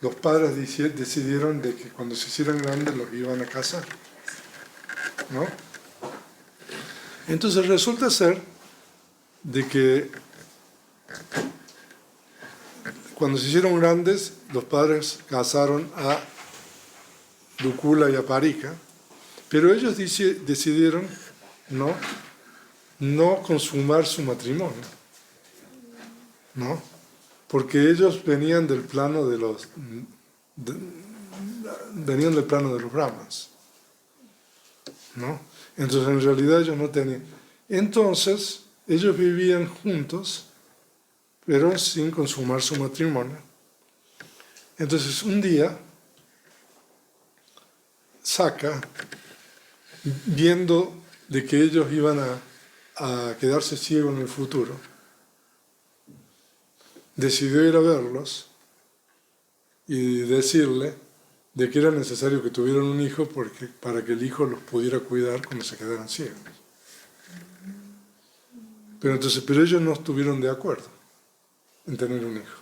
los padres decidieron de que cuando se hicieran grandes los iban a casar, ¿no? Entonces resulta ser de que cuando se hicieron grandes, los padres casaron a Dukula y a Parika, pero ellos decidieron no consumar su matrimonio, ¿no? Porque ellos venían del plano de los brahmanas, ¿no? Entonces en realidad ellos no tenían. Entonces ellos vivían juntos, pero sin consumar su matrimonio. Entonces un día Saka, viendo de que ellos iban a quedarse ciegos en el futuro, decidió ir a verlos y decirle de que era necesario que tuvieran un hijo para que el hijo los pudiera cuidar cuando se quedaran ciegos. Pero ellos no estuvieron de acuerdo en tener un hijo.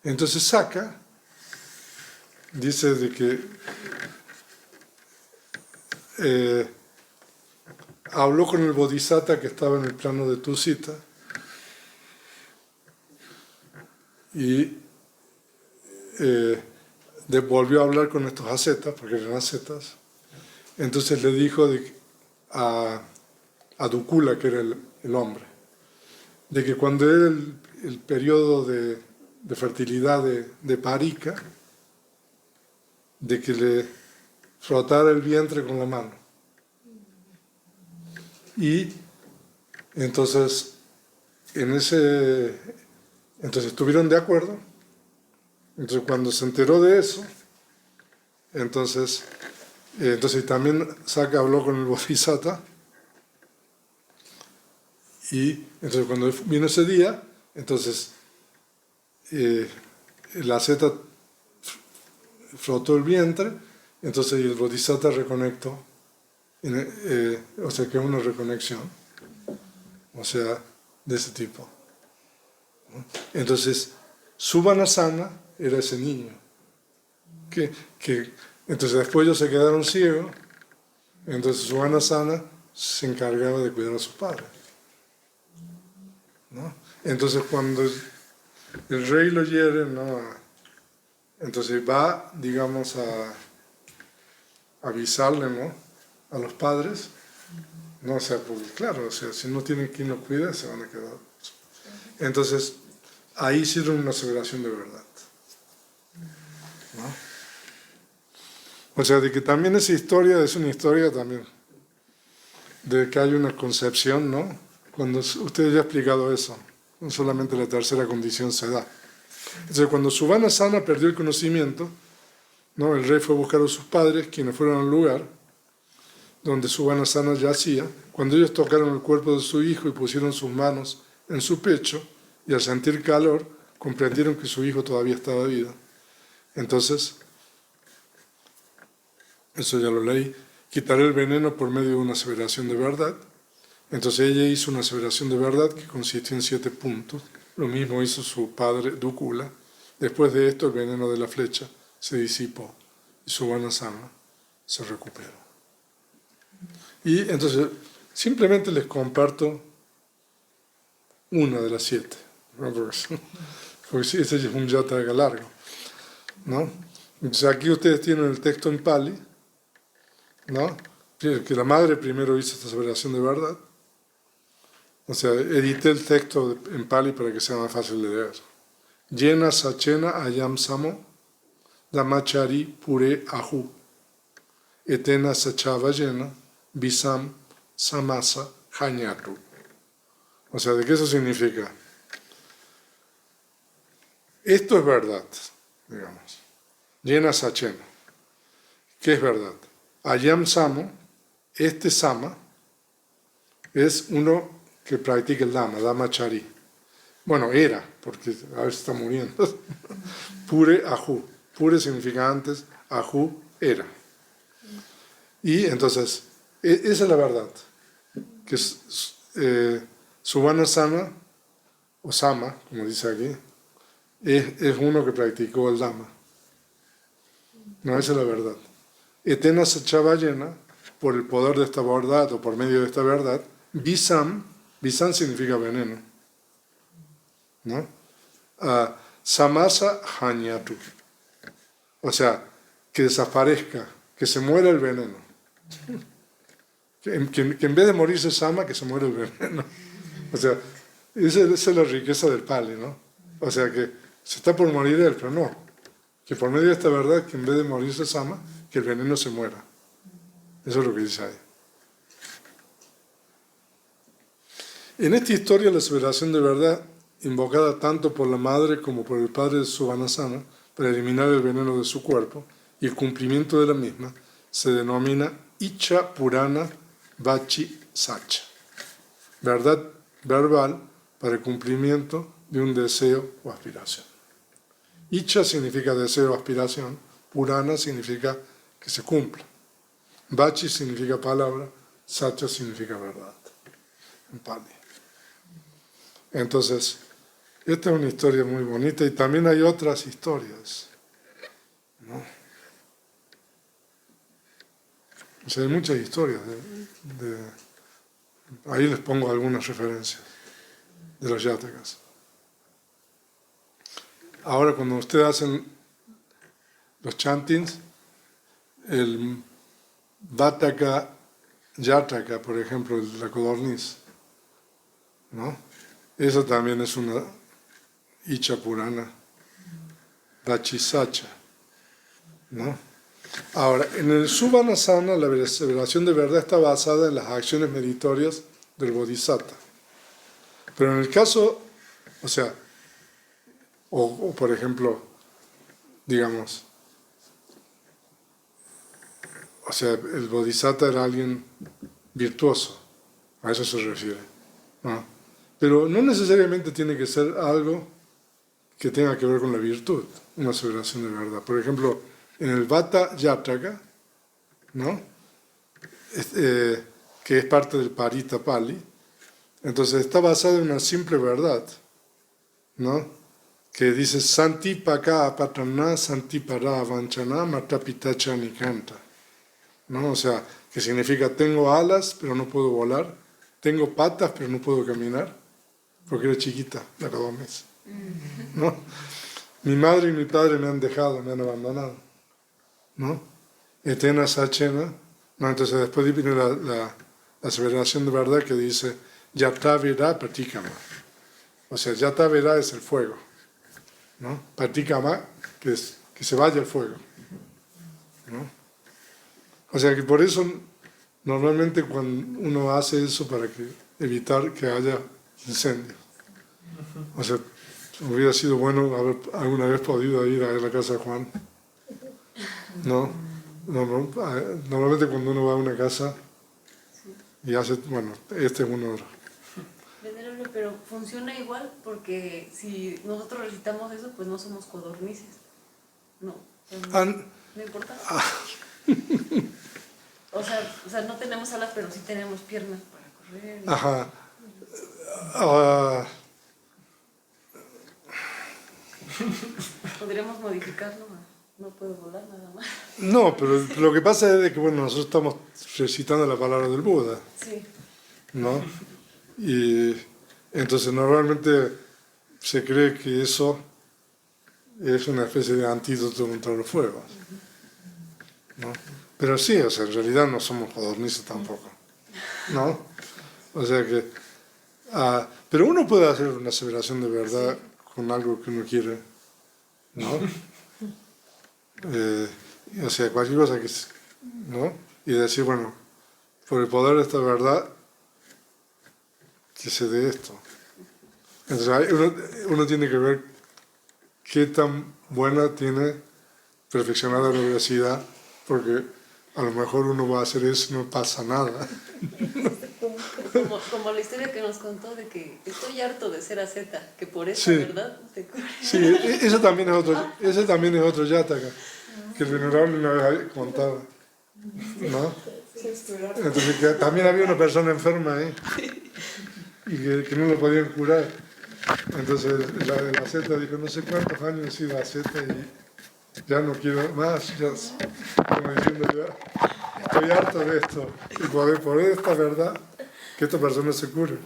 Entonces Saka dice de que habló con el Bodhisattva que estaba en el plano de Tusita y volvió a hablar con estos ascetas, porque eran ascetas. Entonces le dijo a Dukula, que era el hombre, de que cuando era el periodo de fertilidad de Parika, de que le frotara el vientre con la mano. Y entonces estuvieron de acuerdo. Entonces cuando se enteró de eso, entonces también Saka habló con el Bodhisattva, y entonces cuando vino ese día, entonces la asceta frotó el vientre, entonces el Bodhisattva reconectó, o sea que es una reconexión, o sea, de ese tipo. Entonces Suvanasana era ese niño, entonces después ellos se quedaron ciegos, entonces Suvanasana se encargaba de cuidar a sus padres, ¿no? Entonces cuando el rey lo hiere, ¿no?, entonces va, digamos, a avisarle, ¿no?, a los padres, ¿no? O sea, porque claro, o sea, si no tienen quien los cuide, se van a quedar. Entonces ahí hicieron una aseveración de verdad, ¿no? O sea, de que también esa historia es una historia también de que hay una concepción, ¿no? Cuando usted ya ha explicado eso, no solamente la tercera condición se da. Entonces, cuando Suvanasana perdió el conocimiento, ¿no?, el rey fue a buscar a sus padres, quienes fueron al lugar donde Suvanasana yacía. Cuando ellos tocaron el cuerpo de su hijo y pusieron sus manos en su pecho, y al sentir calor, comprendieron que su hijo todavía estaba vivo. Entonces, eso ya lo leí, quitaré el veneno por medio de una aseveración de verdad. Entonces ella hizo una aseveración de verdad que consistió en 7 puntos. Lo mismo hizo su padre Dukula. Después de esto el veneno de la flecha se disipó y Suvanasana se recuperó. Y entonces simplemente les comparto una de las 7, ¿no? Porque sí, ese es un yataka largo, ¿no? Entonces aquí ustedes tienen el texto en Pali, ¿no?, que la madre primero hizo esta aseveración de verdad. O sea, edité el texto en Pali para que sea más fácil de leer. Yena sachena ayam samo damachari pure ahu etena sachava yena bisam samasa hanyatu. O sea, ¿de qué eso significa? Esto es verdad, digamos. Yena sachena. ¿Qué es verdad? Ayam samo, este sama, es uno que practica el Dhamachari. Bueno, era, porque a veces está muriendo. Pure ahu. Pure significa antes, ahu era. Y entonces, esa es la verdad. Que Suvanasana, o Sama, como dice aquí, es uno que practicó el Dhamma. No, esa es la verdad. Etena Sachavayena, por el poder de esta verdad o por medio de esta verdad, Bisam significa veneno, ¿no? Samasa Hanyatu. O sea, que desaparezca, que se muera el veneno. Que en vez de morirse Sama, que se muera el veneno. O sea, esa es la riqueza del Pali, ¿no? O sea, que se está por morir él, pero no. Que por medio de esta verdad, que en vez de morirse Sama, que el veneno se muera. Eso es lo que dice ahí. En esta historia, la aseveración de verdad, invocada tanto por la madre como por el padre de Suvanasana, para eliminar el veneno de su cuerpo, y el cumplimiento de la misma, se denomina Icha Purana Vachi Sacha. Verdad verbal para el cumplimiento de un deseo o aspiración. Icha significa deseo o aspiración, Purana significa que se cumpla. Vachi significa palabra, Sacha significa verdad, en Pali. Entonces, esta es una historia muy bonita y también hay otras historias, ¿no? O sea, hay muchas historias. Ahí les pongo algunas referencias de los yatakas. Ahora, cuando ustedes hacen los chantings, el Vataka Yataka, por ejemplo, la codorniz, ¿no? Eso también es una Icha Purana, Vachisacha, ¿no? Ahora, en el Suvanasana, la aseveración de verdad está basada en las acciones meritorias del Bodhisattva. Pero en el caso, o sea, o por ejemplo, digamos, o sea, el Bodhisattva era alguien virtuoso, a eso se refiere, ¿no? Pero no necesariamente tiene que ser algo que tenga que ver con la virtud, una aseveración de verdad. Por ejemplo, en el Vata Yataka, ¿no? Que es parte del Parita Pali, entonces está basado en una simple verdad, ¿no? Que dice Santi Paka Apatana, Santi Para Avanchana, Matapitacha Nikanta, ¿no? O sea, que significa tengo alas pero no puedo volar, tengo patas pero no puedo caminar, porque era chiquita, era 2 meses, ¿no? Mi madre y mi padre me han dejado, me han abandonado, ¿no? Etena Sachena, ¿no? Entonces después viene la aseveración de verdad que dice Yatavira Pratikama. O sea, Yatavira es el fuego, ¿no? Pratikama, que se vaya el fuego, ¿no? O sea que por eso normalmente cuando uno hace eso para evitar que haya incendios. O sea, hubiera sido bueno haber alguna vez podido ir a la casa de Juan, ¿no? Normalmente cuando uno va a una casa y hace, bueno, este es uno. Venerable, pero funciona igual porque si nosotros recitamos eso, pues no somos codornices. No, no importa. O sea, no tenemos alas, pero sí tenemos piernas para correr. Ajá. Podríamos modificarlo, no puedo volar nada más. No, pero lo que pasa es que, bueno, nosotros estamos recitando la palabra del Buda, Sí. ¿no? Y entonces normalmente se cree que eso es una especie de antídoto contra los fuegos, ¿no? Pero sí, o sea, en realidad no somos codornices tampoco, ¿no? O sea que, pero uno puede hacer una aseveración de verdad con algo que uno quiere, ¿no? O sea, cualquier cosa que, ¿no? Y decir, bueno, por el poder de esta verdad, que se dé esto. Entonces uno tiene que ver qué tan buena tiene perfeccionada la veracidad, porque a lo mejor uno va a hacer eso y no pasa nada. Como la historia que nos contó de que estoy harto de ser asceta, que por esa Sí. verdad te cura. Sí, ese también es otro yataka, que el venerable una vez contaba, ¿no? Entonces que también había una persona enferma ahí y que no lo podían curar. Entonces la de la asceta dijo, no sé cuántos años he sido asceta y ya no quiero más, ya, como diciendo ya, estoy harto de esto. Y por esta verdad, que esta persona se cure.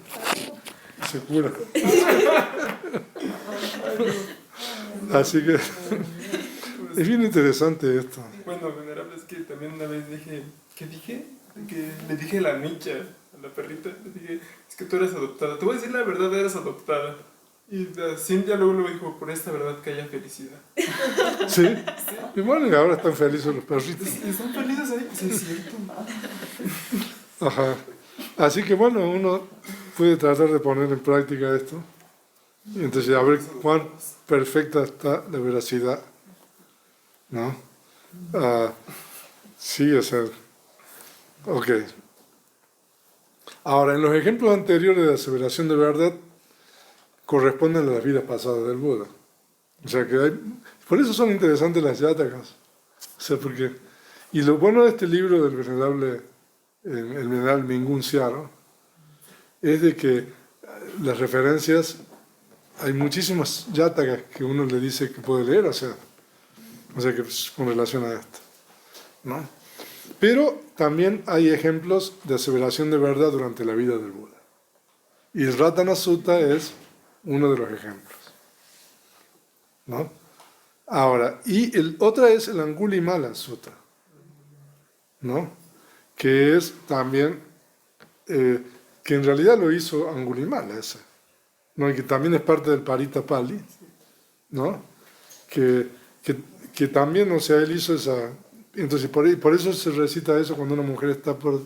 Se cura. Así que es bien interesante esto. Bueno, venerable, es que también una vez dije, ¿qué dije? Que le dije a la Micha, a la perrita, le dije, es que tú eres adoptada. Te voy a decir la verdad, eres adoptada. Y la Cintia luego dijo, por esta verdad que haya felicidad. Sí. Y bueno, y ahora están felices los perritos. ¿Están felices ahí? Sí, es cierto. Ajá. Así que bueno, uno puede tratar de poner en práctica esto. Y entonces a ver cuán perfecta está la veracidad, ¿no? Sí, o sea, ok. Ahora, en los ejemplos anteriores de aseveración de verdad corresponden a las vidas pasadas del Buda. O sea que por eso son interesantes las yatakas. O sea, porque, y lo bueno de este libro del venerable, el venerable Mingun Siaro, es de que las referencias, hay muchísimas yatakas que uno le dice que puede leer, o sea que con relación a esto, ¿no? Pero también hay ejemplos de aseveración de verdad durante la vida del Buda. Y el Ratana Sutta es uno de los ejemplos, ¿no? Ahora, y otra es el Angulimala Sutta, ¿no? Que es también, que en realidad lo hizo Angulimala ese, ¿no? Y que también es parte del Parita Pali, ¿no? Que también, o sea, él hizo esa... Entonces, por eso se recita eso cuando una mujer está por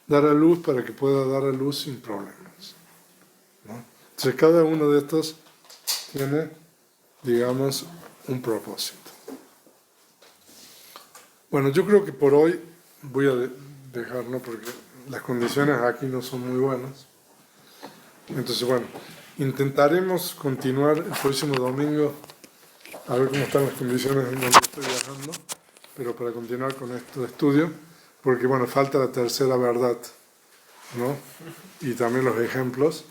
dar a luz, para que pueda dar a luz sin problemas, ¿no? Entonces, cada uno de estos tiene, digamos, un propósito. Bueno, yo creo que por hoy voy a dejar, ¿no? Porque las condiciones aquí no son muy buenas. Entonces, bueno, intentaremos continuar el próximo domingo, a ver cómo están las condiciones en donde estoy viajando, pero para continuar con estos estudios, porque bueno, falta la tercera verdad, ¿no? Y también los ejemplos.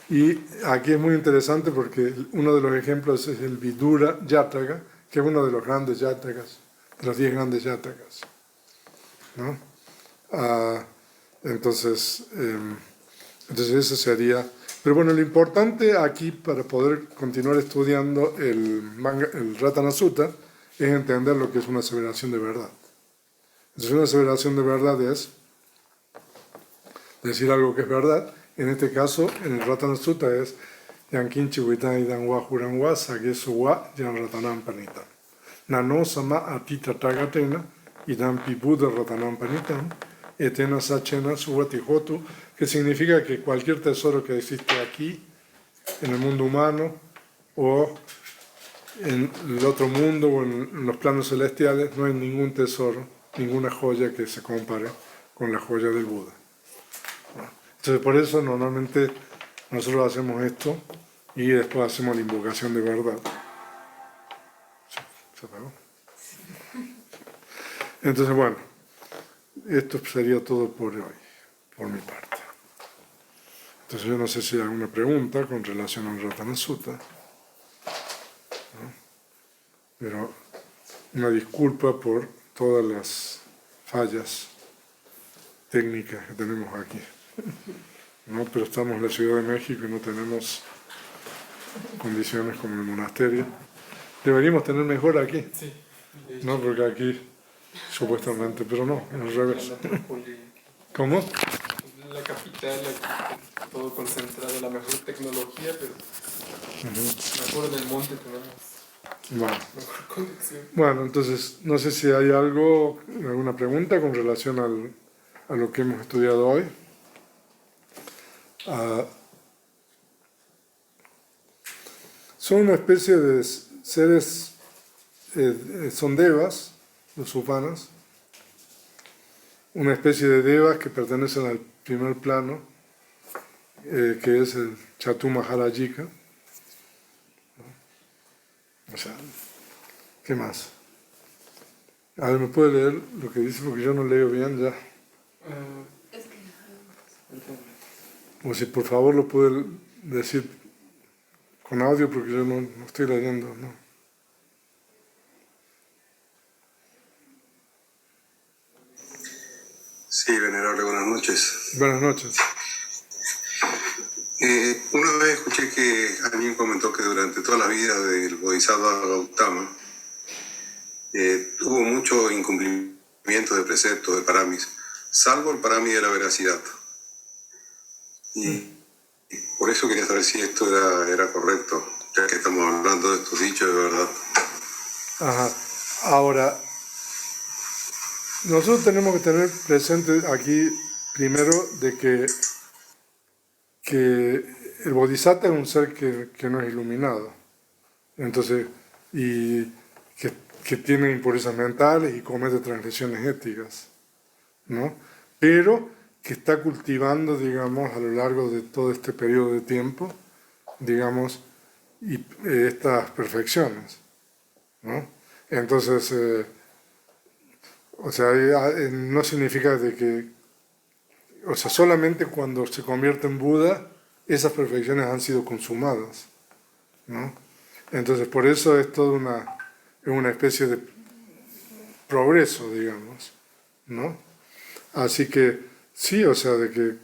Y aquí es muy interesante porque uno de los ejemplos es el Vidura Yataka, que es uno de los grandes yatakas, de los 10 grandes yatakas, ¿no? Entonces eso sería... Pero bueno, lo importante aquí para poder continuar estudiando el Ratana Sutta es entender lo que es una aseveración de verdad. Entonces una aseveración de verdad es decir algo que es verdad. En este caso, en el Ratana Sutta es Yankinchi Vitan Idan Wa Huran Wa Sagesu Wa Yan Ratanam Panitam. Nano Sama Atita Tagatena Idan Pibuda Ratanam Panitam Etena Sachena Suwatihotu, que significa que cualquier tesoro que existe aquí, en el mundo humano, o en el otro mundo, o en los planos celestiales, no hay ningún tesoro, ninguna joya que se compare con la joya del Buda. Entonces, por eso normalmente nosotros hacemos esto y después hacemos la invocación de verdad. ¿Se apagó? Entonces, bueno, esto sería todo por hoy, por mi parte. Entonces yo no sé si hay alguna pregunta con relación al Ratana Sutta, ¿no? Pero una disculpa por todas las fallas técnicas que tenemos aquí, ¿no? Pero estamos en la Ciudad de México y no tenemos condiciones como en el monasterio. Deberíamos tener mejor aquí, Sí. ¿no? Porque aquí supuestamente, pero no, al revés. La metrópoli, ¿Cómo? la capital, todo concentrado, la mejor tecnología, pero mejor en el monte tenemos Bueno. mejor conexión. Bueno, entonces, no sé si hay algo, alguna pregunta con relación a lo que hemos estudiado hoy. Son una especie de seres, son devas, los upanas, una especie de devas que pertenecen al primer plano, que es el Chatu Maharajika. O sea, ¿qué más? A ver, ¿me puede leer lo que dice? Porque yo no leo bien ya. Es que... O si por favor lo puede decir con audio, porque yo no estoy leyendo, ¿no? Sí, venerable, buenas noches. Buenas noches. Una vez escuché que alguien comentó que durante toda la vida del Bodhisattva Gautama hubo mucho incumplimiento de preceptos, de paramis, salvo el parami de la veracidad. Y por eso quería saber si esto era correcto, ya que estamos hablando de estos dichos de verdad. Ajá. Ahora, nosotros tenemos que tener presente aquí primero de que el Bodhisattva es un ser que no es iluminado. Entonces, y que tiene impurezas mentales y comete transgresiones éticas, ¿no? Pero que está cultivando, digamos, a lo largo de todo este periodo de tiempo, digamos, estas perfecciones, ¿no? Entonces, o sea, no significa de que, o sea, solamente cuando se convierte en Buda, esas perfecciones han sido consumadas, ¿no? Entonces, por eso es toda una especie de progreso, digamos, ¿no? Así que, sí, o sea, de que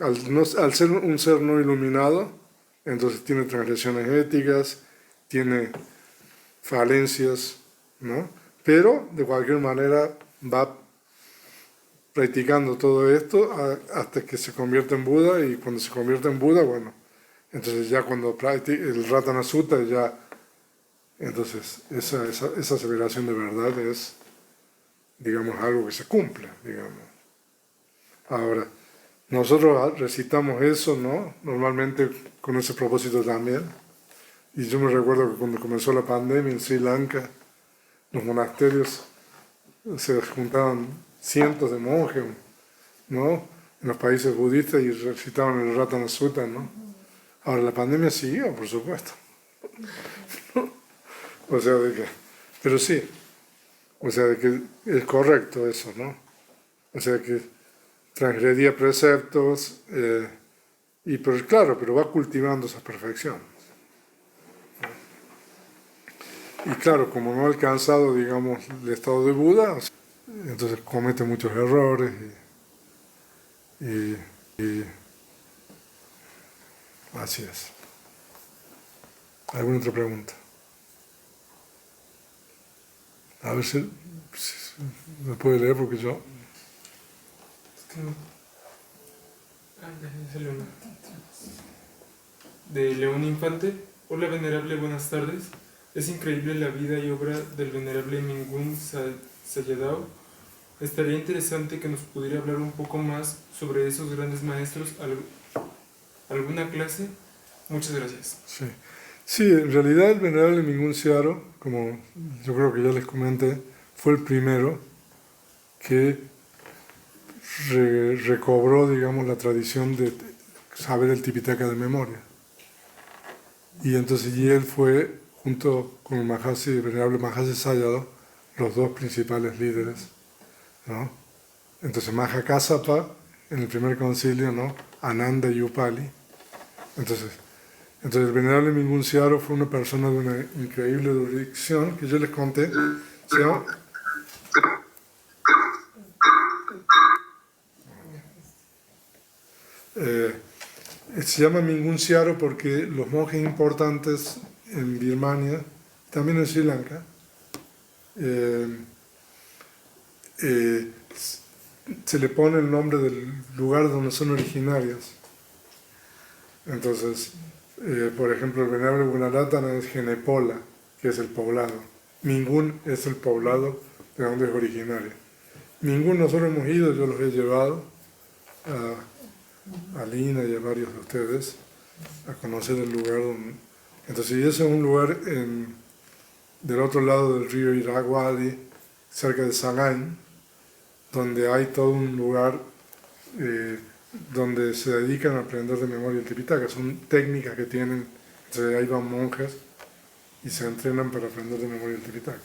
al ser un ser no iluminado, entonces tiene transgresiones éticas, tiene falencias, ¿no? Pero, de cualquier manera, va practicando todo esto hasta que se convierte en Buda, y cuando se convierte en Buda, bueno, entonces ya cuando practica el Ratana Sutta, ya, entonces esa aseveración de verdad es, digamos, algo que se cumple, digamos. Ahora, nosotros recitamos eso, ¿no? Normalmente con ese propósito también. Y yo me recuerdo que cuando comenzó la pandemia en Sri Lanka, los monasterios se juntaban cientos de monjes, ¿no? En los países budistas, y recitaban el Ratana Sutta, ¿no? Ahora, la pandemia siguió, por supuesto. O sea, pero sí, o sea, de que es correcto eso, ¿no? O sea, que transgredía preceptos, pero claro, pero va cultivando esas perfecciones. Y claro, como no ha alcanzado, digamos, el estado de Buda, entonces comete muchos errores y así es. ¿Alguna otra pregunta? A ver si me puede leer, porque yo... Es que no. Ya salió una. De León Infante. Hola, venerable, buenas tardes. Es increíble la vida y obra del venerable Mingun Sayadaw. Estaría interesante que nos pudiera hablar un poco más sobre esos grandes maestros. ¿Alguna clase? Muchas gracias. Sí. Sí, en realidad el venerable Mingun Sayadaw, como yo creo que ya les comenté, fue el primero que recobró, digamos, la tradición de saber el Tipitaka de memoria. Y entonces él fue, junto con el venerable Mahasi Sayadaw, los dos principales líderes, ¿no? Entonces Maha Kassapa en el primer concilio, ¿no? Ananda y Upali. Entonces el venerable Mingun Sayadaw fue una persona de una increíble erudición, que yo les conté. Se llama Mingun Sayadaw porque los monjes importantes en Birmania, también en Sri Lanka, se le pone el nombre del lugar donde son originarios. Entonces, por ejemplo, el venerable Gunaratana es Genepola, que es el poblado. Mingun es el poblado de donde es originario. Mingun nosotros hemos ido, yo los he llevado a Lina y a varios de ustedes a conocer el lugar donde... Entonces, y ese es un lugar del otro lado del río Irrawaddy, cerca de Sagaing, donde hay todo un lugar donde se dedican a aprender de memoria el Tipitaka. Son técnicas que tienen, entonces ahí van monjes y se entrenan para aprender de memoria el Tipitaka.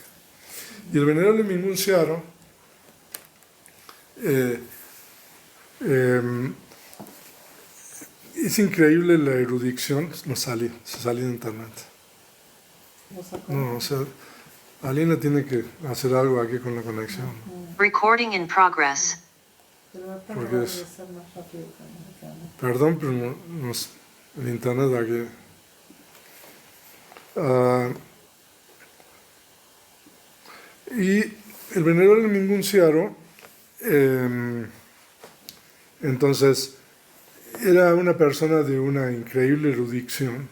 Y el venerable Mingun Siaro es increíble la erudición, se salió en internet. Lo sacó. No, o sea, Alina tiene que hacer algo aquí con la conexión. Recording in progress. Pero ahorita Porque me va a es- regresar más rápido con el Perdón, pero el internet aquí. Y el venerable Mingun Siaro, entonces, era una persona de una increíble erudición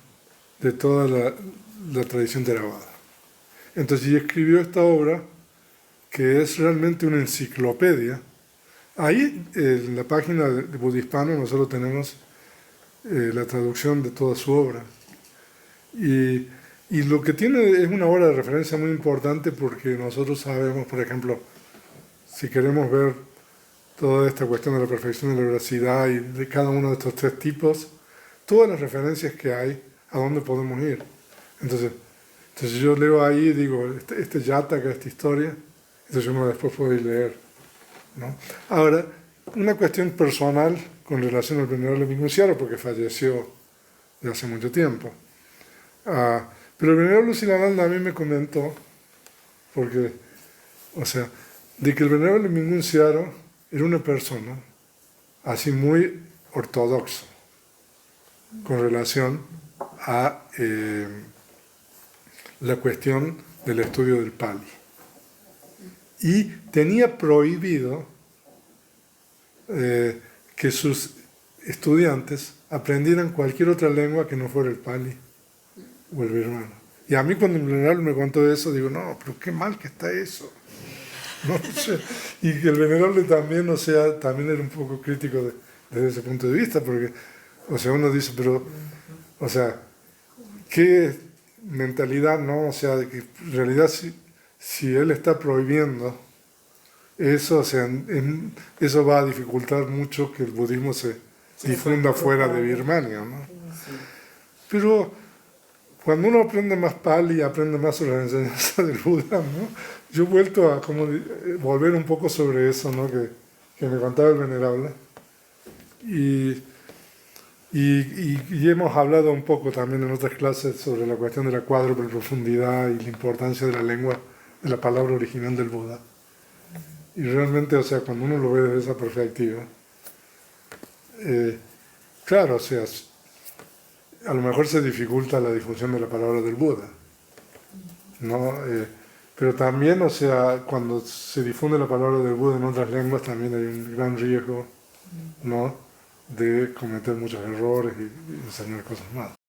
de toda la tradición Theravada. Entonces, y escribió esta obra, que es realmente una enciclopedia. Ahí, en la página de Budispano, nosotros tenemos la traducción de toda su obra. Y lo que tiene es una obra de referencia muy importante porque nosotros sabemos, por ejemplo, si queremos ver toda esta cuestión de la perfección de la veracidad y de cada uno de estos tres tipos, todas las referencias que hay, a dónde podemos ir. Entonces yo leo ahí y digo, este yataka, esta historia, entonces uno después puede leer, ¿no? Ahora, una cuestión personal con relación al venerable Mingun Siaro, porque falleció de hace mucho tiempo. Pero el venerable Silananda a mí me comentó, porque, o sea, de que el venerable Mingun Siaro era una persona así muy ortodoxa con relación a la cuestión del estudio del Pali. Y tenía prohibido que sus estudiantes aprendieran cualquier otra lengua que no fuera el Pali o el birmano. Y a mí cuando el venerable me contó eso, digo, no, pero qué mal que está eso. No sé. Y que el venerable también, o sea, también era un poco crítico desde ese punto de vista, porque, o sea, uno dice, pero, o sea, qué mentalidad, ¿no? O sea, de que en realidad si él está prohibiendo eso, o sea, eso va a dificultar mucho que el budismo se difunda fuera de Birmania, ¿no? Pero cuando uno aprende más Pali, aprende más sobre la enseñanza del Buda, ¿no? Yo he vuelto a como volver un poco sobre eso, ¿no? que me contaba el venerable. Y hemos hablado un poco también en otras clases sobre la cuestión de la cuádruple profundidad y la importancia de la lengua, de la palabra original del Buda. Y realmente, o sea, cuando uno lo ve desde esa perspectiva, claro, o sea, a lo mejor se dificulta la difusión de la palabra del Buda, ¿no? Pero también, o sea, cuando se difunde la palabra del Buda en otras lenguas, también hay un gran riesgo, ¿no?, de cometer muchos errores y enseñar cosas malas.